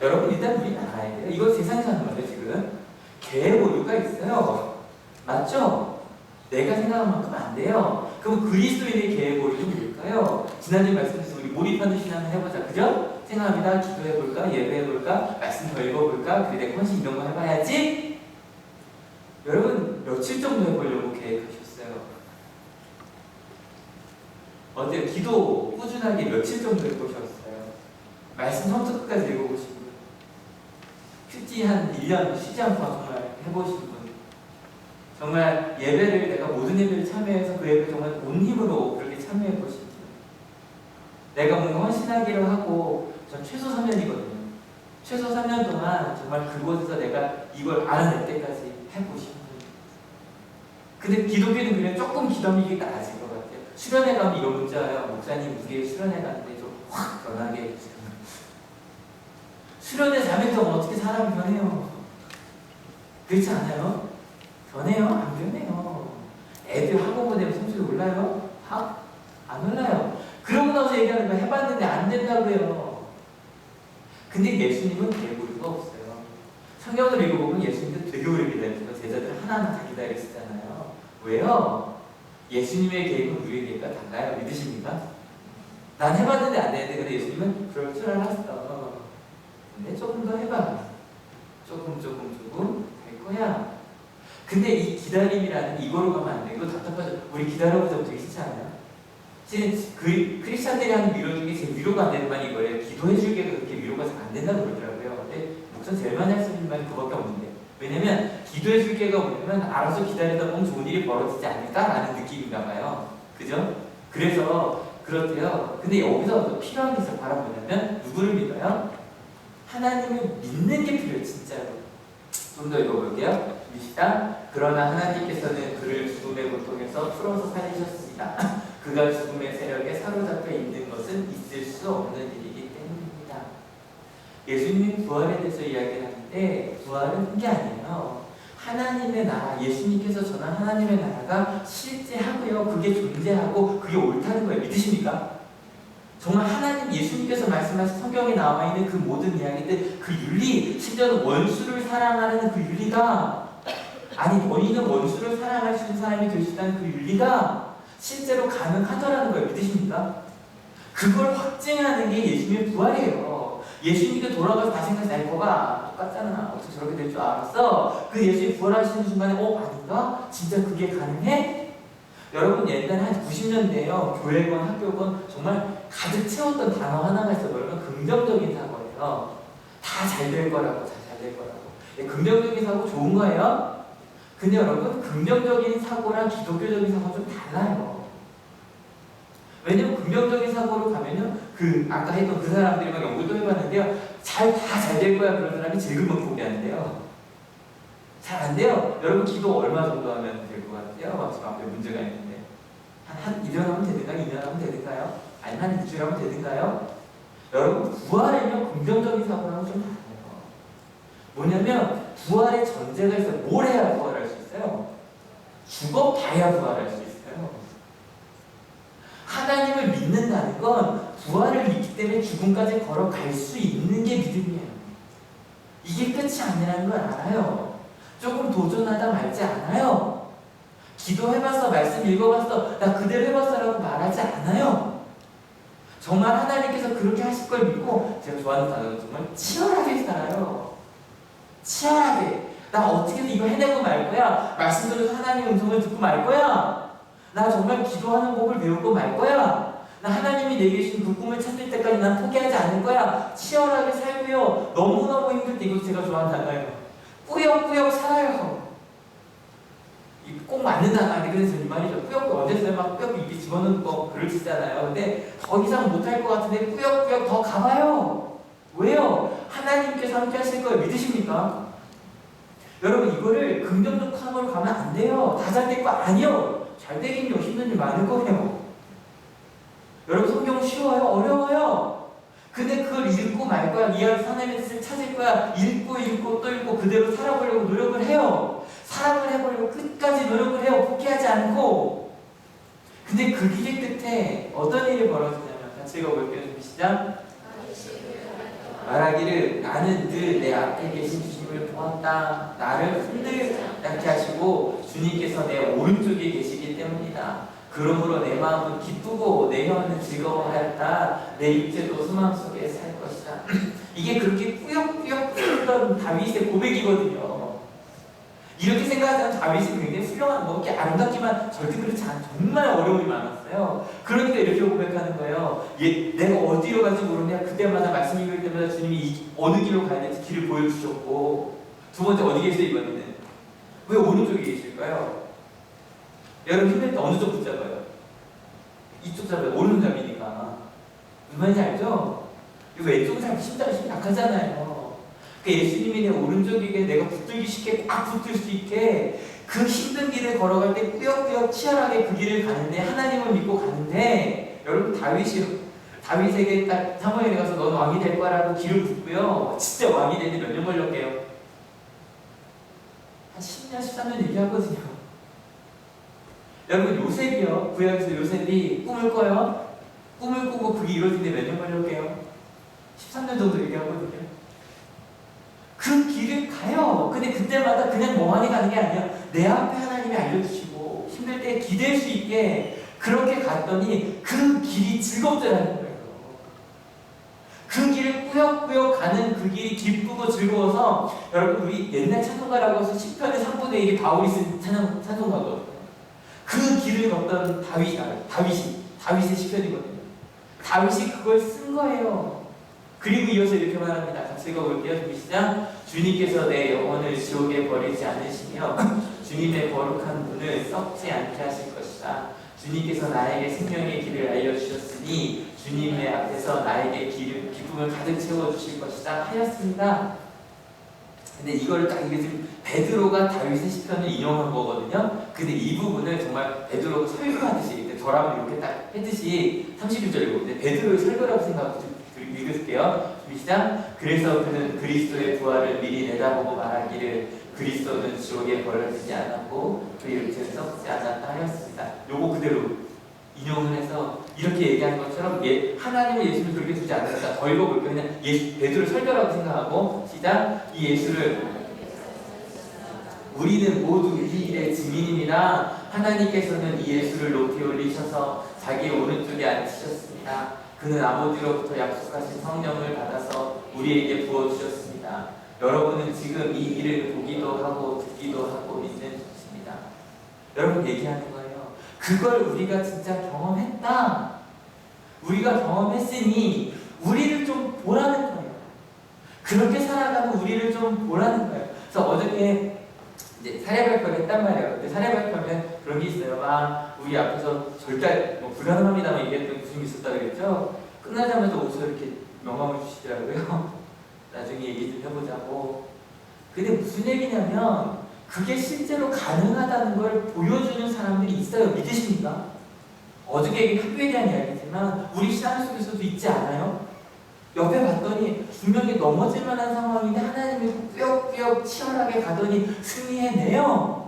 여러분 일단 우리는 알아야 돼요. 이거 세상에서 하는 말이에요. 지금 계획 오류가 있어요. 맞죠? 내가 생각한 만큼 안 돼요. 그럼 그리스도인의 계획 오류는 뭘까요? 지난주에 말씀드린 우리 몰입하는 신앙을 해보자. 그죠? 생각합니다. 기도해볼까? 예배해볼까? 말씀 더 읽어볼까? 그래 내가 헌신 이런 거 해봐야지. 여러분 며칠 정도 해보려고 계획하셨어요? 어때요? 기도 꾸준하게 며칠 정도 해보셨어요? 말씀 처음부터 끝까지 읽어보신 분? 큐티 한 1년 쉬지 않고 정말 해보신 분? 정말 예배를 내가 모든 예배를 참여해서 그 예배 정말 온 힘으로 그렇게 참여해보신 분? 내가 뭔가 헌신하기로 하고 전 최소 3년이거든요. 최소 3년 동안 정말 그곳에서 내가 이걸 알아낼 때까지 해보신 분. 근데 기독교는 그냥 조금 기도하기가 나아질 것 같아요. 수련회 가면 이런 문자 와요. 목사님 우리 수련회 갔는데 좀 확 변하게 해주세요. 수련회 3일 동안 어떻게 사람이 변해요? 그렇지 않아요? 변해요? 안 변해요. 애들 학원 보내면 성적이 올라요? 안 올라요. 그러고 나서 얘기하는 거 해봤는데 안 된다고요. 근데 예수님은 계획오류가 없어요. 성경을 읽어보면 예수님도 되게 오래 기다리시고 제자들 하나하나 다 기다리시잖아요. 왜요? 예수님의 계획은 우리의 계획과 달라요. 믿으십니까? 난 해봤는데 안 되는데 근데 예수님은 그럴 줄 알았어. 근데 조금 더 해봐. 조금 될 거야. 근데 이 기다림이라는 이거로 가면 안 돼. 이거 답답하죠. 우리 기다려보자고 되게 싫지 않아요? 크리스찬들이 하는 위로 중에 제일 위로가 안 되는 말이 이거예요. 기도해줄 게 그렇게 위로가 잘 안 된다고 그러더라고요. 근데 목사는 제일 많이 할 수 있는 말이 그밖에 없는데. 왜냐면 기도해줄 게가 뭐냐면 알아서 기다리다 보면 좋은 일이 벌어지지 않을까라는 느낌인가 봐요. 그죠? 그래서 그렇대요. 근데 여기서 필요한 게 있어요. 바로 뭐냐면 누구를 믿어요? 하나님을 믿는 게 필요해요. 진짜로. 좀 더 읽어볼게요. 미시다. 그러나 하나님께서는 그를 죽음의 고통에서 풀어서 살리셨습니다. 그가 죽음의 세력에 사로잡혀 있는 것은 있을 수 없는 일이기 때문입니다. 예수님 부활에 대해서 이야기를 하는데 부활은 그게 아니에요. 하나님의 나라, 예수님께서 전한 하나님의 나라가 실제하고요. 그게 존재하고 그게 옳다는 거예요. 믿으십니까? 정말 하나님 예수님께서 말씀하신 성경에 나와 있는 그 모든 이야기들, 그 윤리, 심지어는 원수를 사랑하는 그 윤리가 아니 너희는 원수를 사랑할 수 있는 사람이 될 수 있다는 그 윤리가 실제로 가능하더라는 걸 믿으십니까? 그걸 확증하는 게 예수님의 부활이에요. 예수님께 돌아가서 다시 생각해 거가 똑같잖아. 어떻게 저렇게 될 줄 알았어? 그 예수님 부활하시는 순간에 아닌가? 진짜 그게 가능해? 여러분 옛날에 한 90년대에요. 교회건 학교건 정말 가득 채웠던 단어 하나가 있어요. 뭐냐면 긍정적인 사고예요. 다 잘 될 거라고. 긍정적인 사고 좋은 거예요. 근데 여러분 긍정적인 사고랑 기독교적인 사고는 좀 달라요. 왜냐면 긍정적인 사고로 가면요, 아까 했던 그 사람들이 막 연구도 해봤는데요, 다 잘 될 거야 그런 사람이 제일 금방 포기하는데요. 잘 안 돼요. 여러분 기도 얼마 정도 하면 될 것 같아요? 지금 앞에 문제가 있는데 한 1년 하면 되든가 2년 하면 되든가요? 아니면 한 일주일 하면 되든가요? 여러분 부활이면 긍정적인 사고랑은 좀 달라요. 뭐냐면 부활의 전제가 있어요. 뭘 해야 부활할 수 있어요? 죽어봐야 부활할 수 있어요. 하나님을 믿는다는 건 부활을 믿기 때문에 죽음까지 걸어갈 수 있는 게 믿음이에요. 이게 끝이 아니라는 걸 알아요. 조금 도전하다 말지 않아요. 기도해봤어, 말씀 읽어봤어, 나 그대로 해봤어라고 말하지 않아요. 정말 하나님께서 그렇게 하실 걸 믿고, 제가 좋아하는 단어는 정말 치열하게 살아요. 치열하게. 나 어떻게든 이거 해내고 말 거야. 말씀 들어서 하나님의 음성을 듣고 말 거야. 나 정말 기도하는 법을 배우고 말 거야. 나 하나님이 내게 주신 그 꿈을 찾을 때까지 난 포기하지 않을 거야. 치열하게 살고요. 너무너무 힘들 때, 이거 제가 좋아하는 단어예요. 꾸역꾸역 살아요. 꼭 맞는 단어 아니 그래서 이 말이죠. 꾸역꾸역 어땠어요? 막 꾸역꾸역 입에 집어넣는 거 그러시잖아요. 근데 더 이상 못할 것 같은데 꾸역꾸역 더 가봐요. 왜요? 하나님께서 함께 하실 거예요. 믿으십니까? 여러분 이거를 긍정적으로 가면 안 돼요. 다 잘 될 거 아니요. 잘 되긴요. 힘든 일 많을 거예요. 여러분 성경 쉬워요? 어려워요. 근데 그걸 읽고 말 거야. 이 안에서 하나님의 뜻을 찾을 거야. 읽고 또 읽고 그대로 살아보려고 노력을 해요. 사랑을 해보려고 끝까지 노력을 해요. 포기하지 않고. 근데 그 길의 끝에 어떤 일이 벌어지냐면 같이 읽어볼게요. 시작. 말하기를 나는 늘 내 앞에 계신 주님을 보았다. 나를 흔들지 않게 하시고 주님께서 내 오른쪽에 계시기 때문이다. 그러므로 내 마음은 기쁘고 내 혀는 즐거워하였다. 내 육체도 소망 속에 살 것이다. 이게 그렇게 꾸역꾸역 풀던 다윗의 고백이거든요. 이렇게 생각하자면 다윗이 굉장히 훌륭한, 뭐 이렇게 아름답지만 절대 그렇지 않은 정말 어려움이 많았어요. 그러니까 이렇게 고백하는 거예요. 내가 어디로 갈지 모르냐. 그때마다 말씀 읽을 때마다 주님이 어느 길로 가야 될지 길을 보여주셨고, 두 번째 어디 계세요 이번에는? 왜 오른쪽에 계실까요? 여러분 힘들 때 어느 쪽 붙잡아요? 이쪽 잡아요. 오른잡이니까. 무슨 말인지 알죠? 이거 왼쪽은 잘 심장이 약하잖아요. 예수님이 내 오른쪽에게 내가 붙들기 쉽게 딱 붙들 수 있게 그 힘든 길을 걸어갈 때 꾸역꾸역 치열하게 그 길을 가는데 하나님을 믿고 가는데 여러분 다윗에게 딱 사무엘에 가서 너는 왕이 될 거라고 길을 붓고요. 진짜 왕이 되는데 몇 년 걸렸게요? 한 10년, 13년 얘기하거든요. 여러분 요셉이요. 구약에서 요셉이 꿈을 꿔요. 꿈을 꾸고 그게 이루어지는데 몇 년 걸렸게요? 13년 정도 얘기하거든요. 그 길을 가요. 근데 그때마다 그냥 멍하니 가는 게 아니야. 내 앞에 하나님이 알려주시고 힘들 때 기댈 수 있게 그렇게 갔더니 그 길이 즐겁더라는 거예요. 그 길을 꾸역꾸역 가는 그 길이 기쁘고 즐거워서 여러분 우리 옛날 찬송가라고 해서 10편의 3분의 1이 바울이 쓴 찬송가거든요. 그 길을 걷던 다윗의 시편이거든요. 다윗이 그걸 쓴 거예요. 그리고 이어서 이렇게 말합니다. 같이 읽어볼게요. 시작. 주님께서 내 영혼을 지옥에 버리지 않으시며 주님의 거룩한 문을 썩지 않게 하실 것이다. 주님께서 나에게 생명의 길을 알려주셨으니 주님의 앞에서 나에게 기쁨을 가득 채워주실 것이다 하였습니다. 근데 이걸 딱 이게 지금 베드로가 다윗의 시편을 인용한 거거든요. 근데 이 부분을 정말 베드로가 설교하듯이 저라면 이렇게 딱 했듯이 31절 읽었는데 베드로의 설교라고 생각하고 읽을게요. 시작. 그래서 그는 그리스도의 부활을 미리 내다보고 말하기를 그리스도는 지옥에 버려지지 않았고 그 육체는 썩지 않았다 하였습니다. 요거 그대로 인용을 해서 이렇게 얘기한 것처럼 하나님은 예수를 그렇게 두지 않았다. 더 읽어볼게요. 그냥 베드로 설교라고 생각하고 시작. 이 예수를 우리는 모두 이 일의 증인입니다. 하나님께서는 이 예수를 높이 올리셔서 자기 오른쪽에 앉히셨습니다. 그는 아버지로부터 약속하신 성령을 받아서 우리에게 부어주셨습니다. 여러분은 지금 이 일을 보기도 하고 듣기도 하고 있는 중입니다. 여러분 얘기하는 거예요. 그걸 우리가 진짜 경험했다. 우리가 경험했으니 우리를 좀 보라는 거예요. 그렇게 살아가면 우리를 좀 보라는 거예요. 그래서 어저께 이제 사례 발표를 했단 말이에요. 근데 사례 발표하면 그런 게 있어요. 막 우리 앞에서 절대 불가능합니다만 얘기했던 교수님이 있었다 그랬죠. 끝나자마자 옷을 이렇게 명함을 주시더라고요. 나중에 얘기 좀 해보자고. 근데 무슨 얘기냐면 그게 실제로 가능하다는 걸 보여주는 사람들이 있어요. 믿으십니까? 어저께 학교에 대한 이야기지만 우리 신앙 속에서도 있지 않아요? 옆에 봤더니 분명히 넘어질 만한 상황인데 하나님이 꾸역꾸역 치열하게 가더니 승리해내요.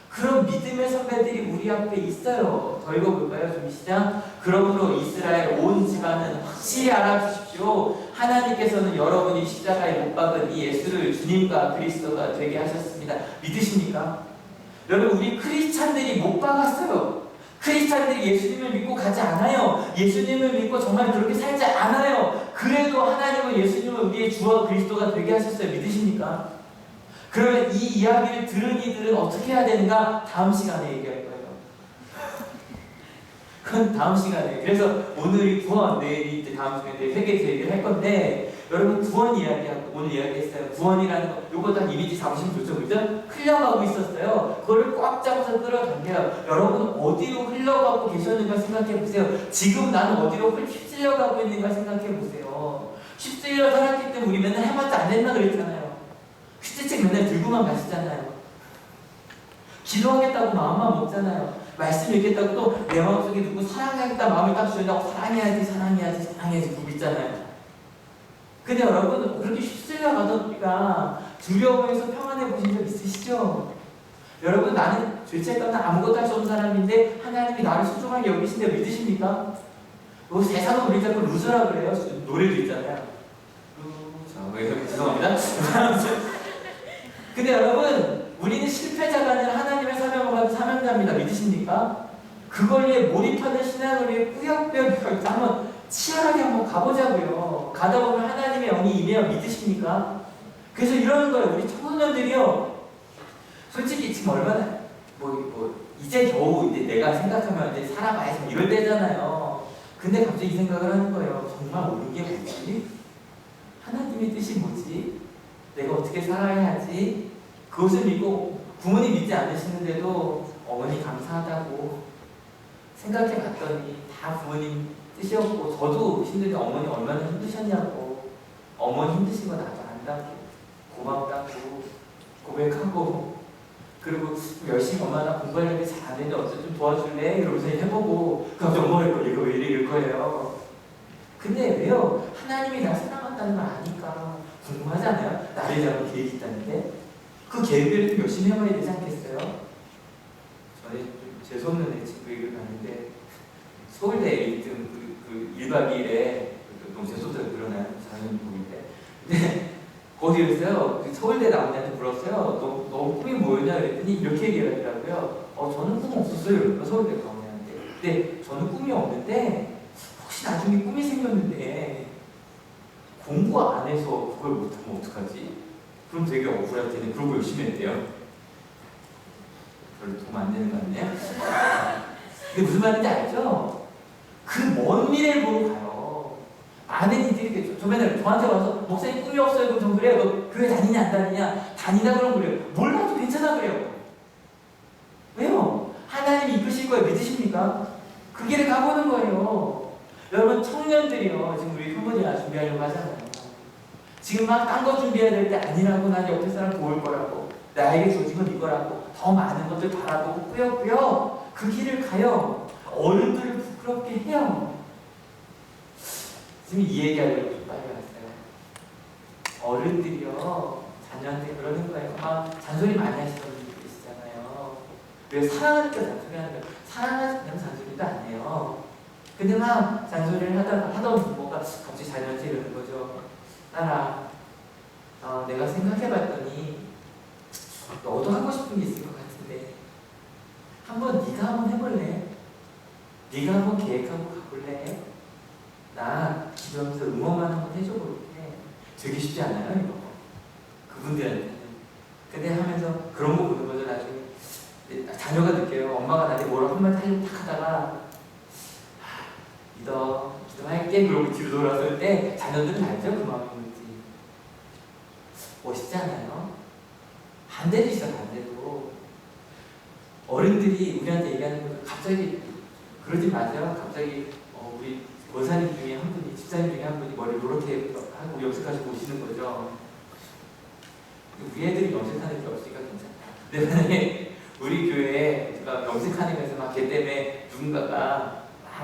그런 믿음의 선배들이 우리 앞에 있어요. 더 읽어볼까요? 좀 시작. 그러므로 이스라엘 온 집안은 확실히 알아주십시오. 하나님께서는 여러분이 십자가에 못 박은 이 예수를 주님과 그리스도가 되게 하셨습니다. 믿으십니까? 여러분 우리 크리스찬들이 못 박았어요. 크리스찬들이 예수님을 믿고 가지 않아요. 예수님을 믿고 정말 그렇게 살지 않아요. 그래도 하나님은 예수님을 우리의 주와 그리스도가 되게 하셨어요. 믿으십니까? 그러면 이 이야기를 들은 이들은 어떻게 해야 되는가? 다음 시간에 얘기할 거예요. 그건 다음 시간에. 그래서 오늘이 구원, 내일이 이제 다음 시간에 회개에서 얘기를 할 건데 여러분 구원 이야기하고 오늘 이야기했어요. 구원이라는 거 요거 딱 이미지 잡으시면 좋죠. 그죠? 흘러가고 있었어요. 그거를 꽉 잡아서 끌어당겨요. 여러분 어디로 흘러가고 계셨는가 생각해 보세요. 지금 나는 어디로 휩쓸려가고 있는가 생각해 보세요. 휩쓸려 살았기 때문에 우리 맨날 해봤자 안 된다 그랬잖아요. 휴대책 맨날 들고만 가시잖아요. 기도하겠다고 마음만 먹잖아요. 말씀 읽겠다고 또 내 마음속에 두고 사랑하겠다 마음을 딱 주려고 사랑해야지 부비잖아요. 근데 여러분 그렇게 휩쓸려 가던 우리가 두려움에서 평안해 보신 적 있으시죠? 여러분 나는 죄책감은 아무것도 할 수 없는 사람인데 하나님이 나를 소중하게 여기신데 믿으십니까? 뭐 세상은 우리 자꾸 루저라 그래요. 노래도 있잖아요. 루저. 죄송합니다. 근데 여러분 우리는 실패자가 아니라 하나님의 사명을 받은 사명자입니다. 믿으십니까? 그걸 위해 몰입하는 신앙을 위해 꾸역꾸역 한번 치열하게 한번 가보자고요. 가다 보면 하나님의 영이 임해요. 믿으십니까? 그래서 이러는 거예요. 우리 청소년들이요. 솔직히 지금 얼마나 이제 겨우 이제 내가 생각하면 이제 살아봐야지 이럴 때잖아요. 근데 갑자기 이 생각을 하는 거예요. 정말 옳은 게 뭐지? 하나님의 뜻이 뭐지? 내가 어떻게 살아야 하지? 그것을 믿고 부모님 믿지 않으시는데도 어머니 감사하다고 생각해 봤더니 다 부모님 뜻이었고 저도 힘든데 어머니 얼마나 힘드셨냐고 어머니 힘드신 거 나도 안다고 고맙다고 고백하고 그리고 열심히 엄마나 공부하려면 잘 안 되는데 어쩌 좀 도와줄래? 이러면서 해보고 그럼 엄마가 얘가 왜 이럴 거예요. 근데 왜요? 하나님이 날 사랑한다는 걸 아니까 궁금하지 않아요? 나를 위한 계획이 있다는데 그 계획을 좀 열심히 해봐야 되지 않겠어요? 전에 좀 재수없는 친구 얘기를 봤는데 서울대 1등 그 1박 2일에 너무 재수없다고 그러나요? 자연인 보인데 근데 거기였어요. 서울대 나온 애한테 물었어요. 너 꿈이 뭐였냐 그랬더니 이렇게 얘기하더라고요. 저는 꿈 없었어요. 서울대 나온 애한테. 근데 저는 꿈이 없는데 혹시 나중에 꿈이 생겼는데 공부 안 해서 그걸 못하면 어떡하지? 그럼 되게 억울할 텐데 그러고 열심히 했대요. 별로 도움 안 되는 거 아니에요? 근데 무슨 말인지 알죠? 그 먼 미래를 보고 가요. 많은 이들이 저 맨날 저한테 와서 목사님 꿈이 없어요. 그럼 전 그래요. 너 교회 다니냐 안 다니냐? 다니다 그러면 그래요. 몰라도 괜찮아 그래요. 왜요? 하나님이 이끄실 거예요. 믿으십니까? 그 길을 가보는 거예요. 여러분 청년들이요. 지금 우리 캄보디아 준비하려고 하잖아요. 지금 막 딴 거 준비해야 될 때 아니라고 난 옆에 사람 도울 거라고 나에게 주어진 건 이거라고 더 많은 것들 바라보고 꾸역꾸역 그 길을 가요. 어른들을 부끄럽게 해요. 지금 이 얘기하려고 좀 빨리 왔어요. 어른들이요 자녀한테 그러는 거예요. 막 잔소리 많이 하시는 분들 계시잖아요. 왜 사랑하니까 잔소리 하는 거예요. 사랑하지 않으면 잔소리도 안 해요. 근데 막 잔소리를 하던 부모가 갑자기 자녀한테 이러는 거죠. 딸아, 내가 생각해봤더니 너도 하고 싶은 게 있을 것 같은데 네가 한번 해볼래? 네가 한번 계획하고 가볼래? 나 기도하면서 응원만 한번 해줘볼게. 되게 쉽지 않아요 이거 그분들한테는. 근데 하면서 그런 거 보는 거죠. 나중에 자녀가 느껴요. 엄마가 나한테 뭐라고 한마디 하려고 탁 하다가 믿어 기도할게 그러고 뒤로 돌아설 때 자녀들은 알죠 그 마음이 뭔지. 멋있지 않아요? 반대도 있어요. 반대도 어른들이 우리한테 얘기하는 거 갑자기 그러지 마세요. 갑자기 우리 원사님 중에 한 분이 집사님 중에 한 분이 머리를 이렇게 하고 염색하시고 오시는 거죠. 우리 애들이 염색하는 게 없으니까 괜찮아요. 근데 만약에 우리 교회에 제가 염색하는 거에서 막 걔 때문에 누군가가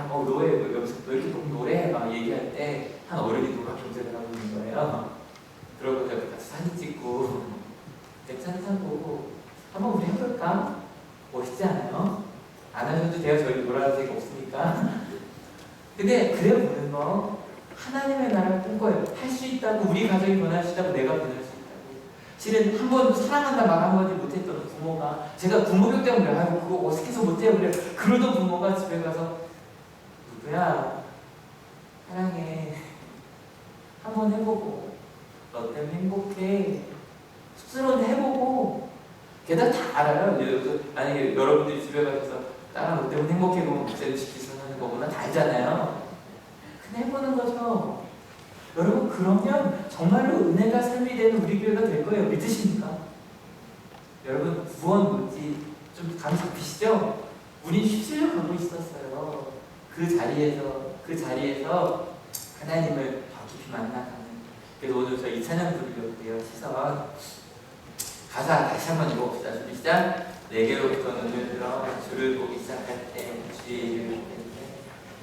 노래 염색 너 이렇게 너무 노래 막 얘기할 때 한 어른이 누가 염색을 하고 있는 거예요. 그러고 같이 사진 찍고 괜찮다고 한번 우리 해볼까? 멋있지 않아요? 안 하셔도 돼요. 저희 노란색 없으니까. 근데 그래 보는 거 하나님의 나라를 꿈꿔요. 할 수 있다고 우리 가정이 변할 수 있다고 내가 변할 수 있다고. 실은 한 번도 사랑한다 말 한마디 못했던 부모가 제가 부모교 때문에 아이고 그거 어색해서 못해요 그래. 그러던 부모가 집에 가서 누구야 사랑해 한번 해보고 너 때문에 행복해 쑥스러운데 해보고 게다가 다 알아요. 만약에 여러분들이 집에 가셔서 딸아 너 때문에 행복해 보면 목사님 지키서 하는 거구나 다 알잖아요. 근데 해보는 거죠. 여러분 그러면 정말로 은혜가 삶이 되는 우리 교회가 될 거예요. 믿으십니까? 여러분 구원 뭔지 좀 감 잡히시죠? 우린 휩쓸려 가고 있었어요. 그 자리에서 하나님을 더 깊이 만나가는 그래서 오늘 저희 찬양 부르려고 해요. 시선 가사 다시 한번 읽어봅시다. 준비 시작. 내게로부터 눈을 들어 주를 보기 시작할 때 주의를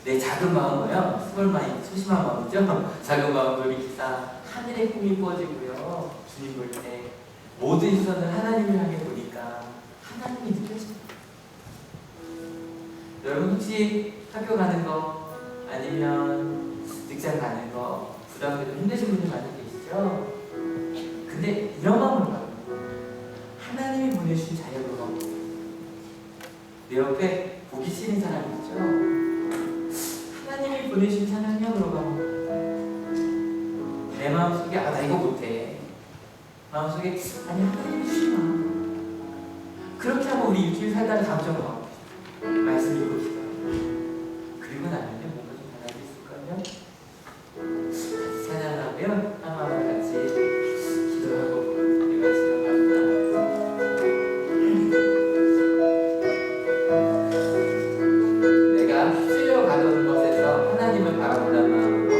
내 작은 마음을요, 스몰 마인드, 소심한 마음이죠. 작은 마음을 비키사 하늘의 꿈이 부어지고요. 주님 볼 때 모든 시선을 하나님을 향해 보니까 하나님이 느껴집니다. 여러분 혹시 학교 가는 거 아니면 직장 가는 거 부담되고 힘드신 분들 많이 계시죠? 근데 이런 마음을 가요. 하나님이 보내주신 자녀로 내 옆에 보기 싫은 사람이 있죠? 하나님이 보내신 찬양으로 가면 내 마음속에 나 이거 못해. 마음속에 아니 하나님이 주시나. 그렇게 하면 우리 일주일 살다가 감정을 하고 말씀 읽고 기도하고 그리고 나면요 뭔가 좀 달라질 수 있을까요? 같이 찬양하고요 하나님과 같이 기도하고 우리가 지나갑니다. 내가 휩쓸려 가던 것에서 하나님을 바라보는 마음으로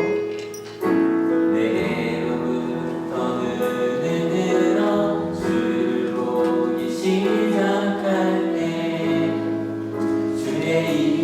내게로부터 눈을 들어 주를 보기 시작할 때 주의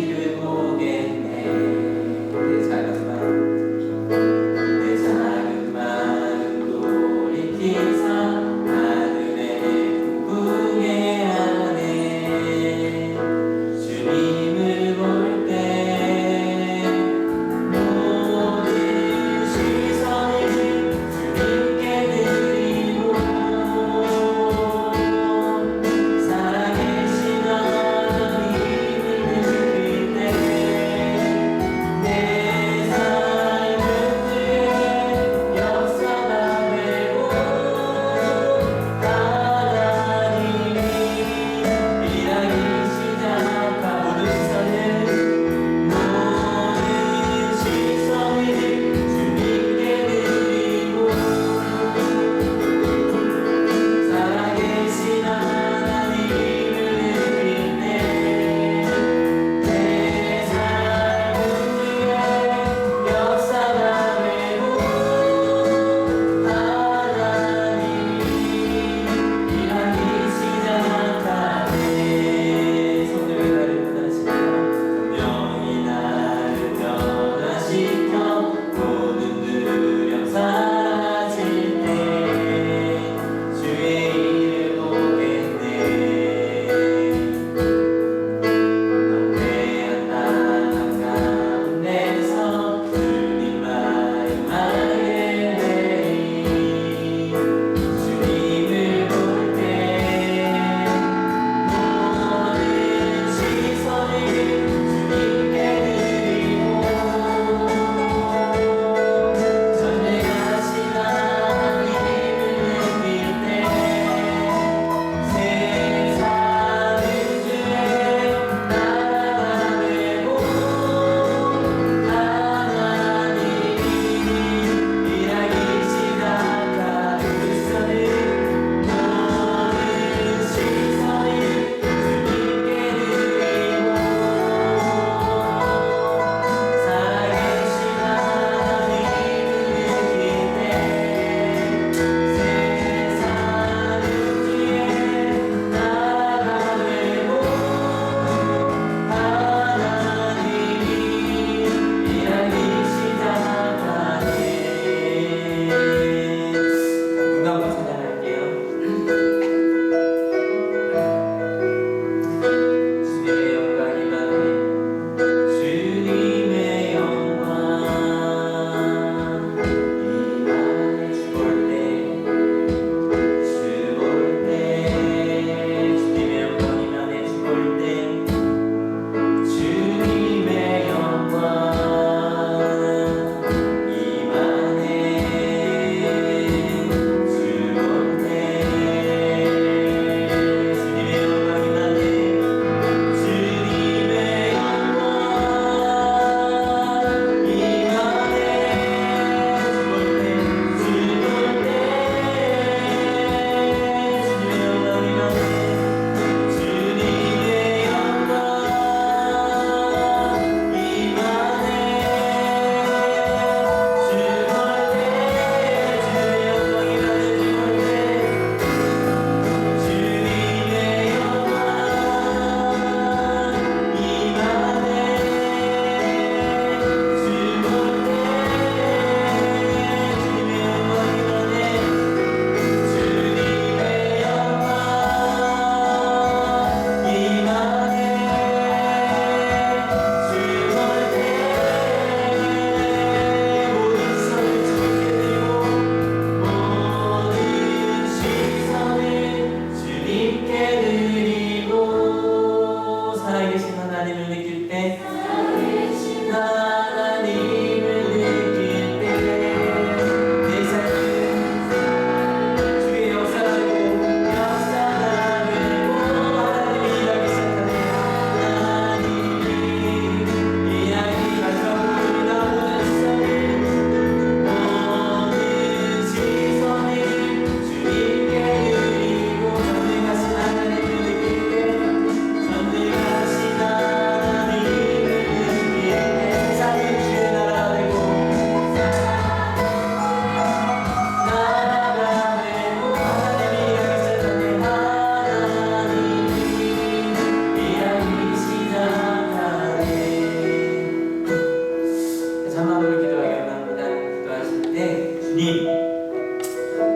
자막으로 기도하기 원합니다. 기도하실 때 주님,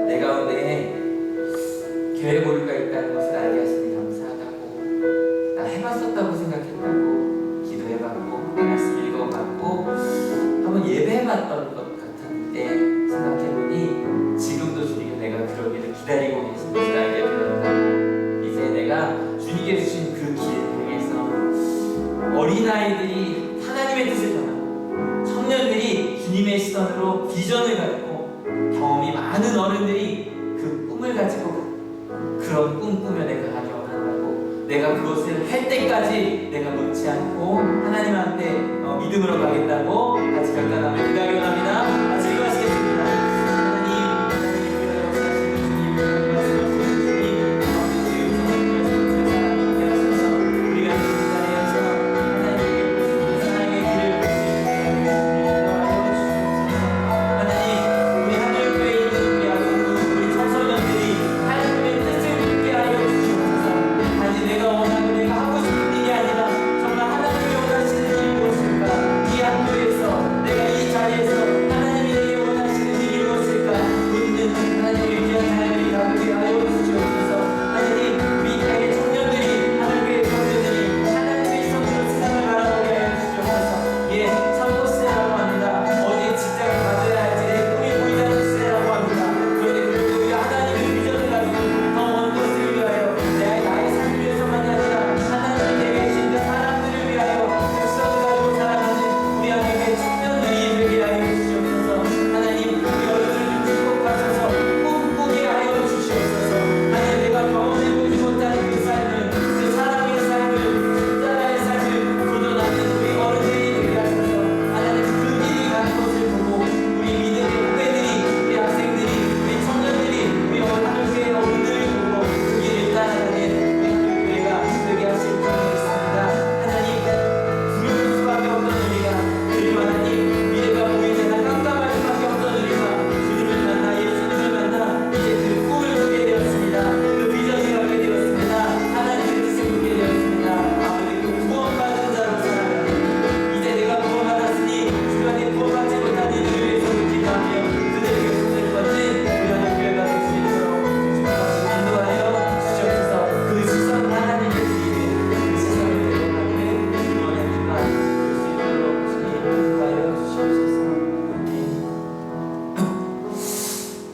내 가운데 교회 모류가 있다는 것을 알게 하시니 감사하다고, 나 해봤었다고 생각했다고, 기도해봤고 말씀 읽어봤고 한번 예배해봤던 것 같았는데 생각해보니 지금도 주님이 내가 그러기를 기다리고 계신 것을 알게 되었다고, 이제 내가 주님께 주신 그 길 행에서 어린아이들이 하나님의 뜻을 전하고 청년들이 주님의 시선으로 비전을 갖고 경험이 많은 어른들이 그 꿈을 가지고 그런 꿈 꾸며 내가 가기 원한다고, 내가 그것을 할 때까지 내가 놓지 않고 하나님 앞에 믿음으로 가겠다고 같이 결단하며 기도하기 원합니다. 같이 기도하시겠습니다.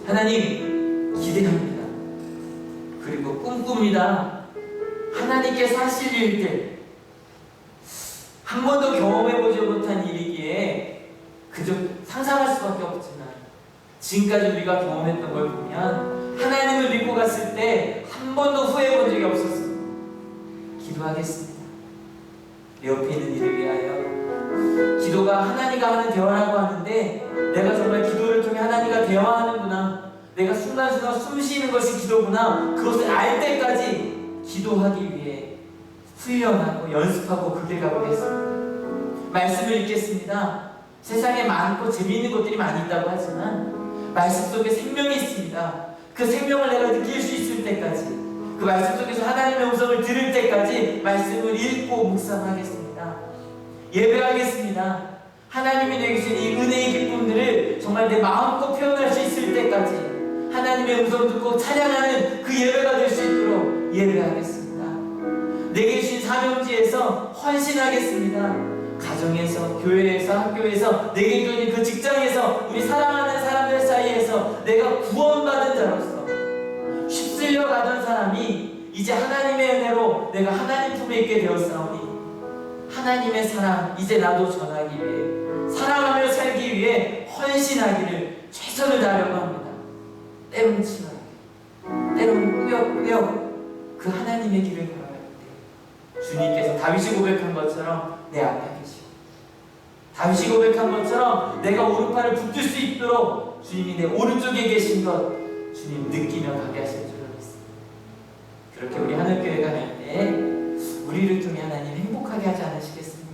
하나님 기대합니다. 그리고 꿈꿉니다. 하나님께서 하실 일들 한 번도 경험해보지 못한 일이기에 그저 상상할 수밖에 없지만 지금까지 우리가 경험했던 걸 보면 하나님을 믿고 갔을 때 한 번도 후회해본 적이 없었습니다. 기도하겠습니다. 내 옆에 있는 이를 위하여. 기도가 하나님과 하는 대화라고 하는데 내가 정말 기도를 통해 하나님과 대화하는구나, 내가 순간순간 숨 쉬는 것이 기도구나, 그것을 알 때까지 기도하기 위해 훈련하고 연습하고 그 길 가보겠습니다. 말씀을 읽겠습니다. 세상에 많고 재미있는 것들이 많이 있다고 하지만 말씀 속에 생명이 있습니다. 그 생명을 내가 느낄 수 있을 때까지, 그 말씀 속에서 하나님의 음성을 들을 때까지 말씀을 읽고 묵상하겠습니다. 예배하겠습니다. 하나님이 내게 주신 이 은혜의 기쁨들을 정말 내 마음껏 표현할 수 있을 때까지 하나님의 음성 듣고 찬양하는 그 예배가 될 수 있도록 예배하겠습니다. 내게 주신 사명지에서 헌신하겠습니다. 가정에서, 교회에서, 학교에서, 내게 주신 그 직장에서, 우리 사랑하는 사람들 사이에서 내가 구원받은 자로서 휩쓸려 가던 사람이 이제 하나님의 은혜로 내가 하나님 품에 있게 되었사오니 하나님의 사랑 이제 나도 전하기 위해, 사랑하며 살기 위해 헌신하기를 최선을 다하려고 합니다. 때론 치열하게, 때론 꾸역꾸역 그 하나님의 길을 걸어갈 때 주님께서 다윗이 고백한 것처럼 내 앞에 계시고, 다윗이 고백한 것처럼 내가 오른팔을 붙들 수 있도록 주님이 내 오른쪽에 계신 것 주님 느끼며 가게 하실 줄 믿습니다. 그렇게 우리 하늘교회가 갈 때 우리를 통해 하나님 행복하게 하지 않으시겠습니까?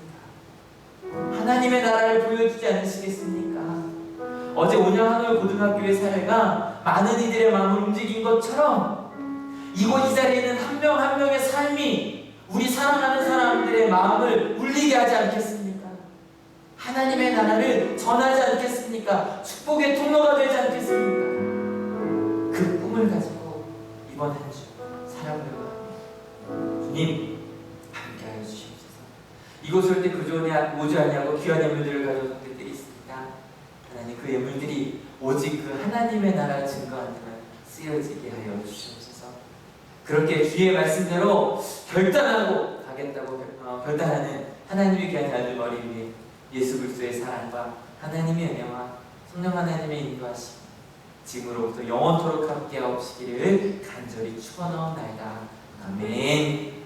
하나님의 나라를 보여주지 않으시겠습니까? 어제 온양 하늘 고등학교의 사례가 많은 이들의 마음을 움직인 것처럼 이곳 이 자리에 있는 한 명 한 명의 삶이 우리 사랑하는 사람들의 마음을 울리게 하지 않겠습니까? 하나님의 나라를 전하지 않겠습니까? 축복의 통로가 되지 않겠습니까? 그 꿈을 가지고 이번 한 주 살아보려고 합니다. 주님 함께하여 주시옵소서. 이곳 올 때 그저 오지 아니하고 귀한 예물들을 가져온 성들이 있습니다. 하나님 그 예물들이 오직 그 하나님의 나라 증거하는 데만 쓰여지게 하여 주시옵소서. 그렇게 주의 말씀대로 결단하고 가겠다고 결단하는 하나님의 귀한 아들 머리 위에 예수 그리스도의 사랑과 하나님의 은혜와 성령 하나님의 인도하심 지금으로부터 영원토록 함께 하옵시기를 간절히 축원하옵나이다. 아멘.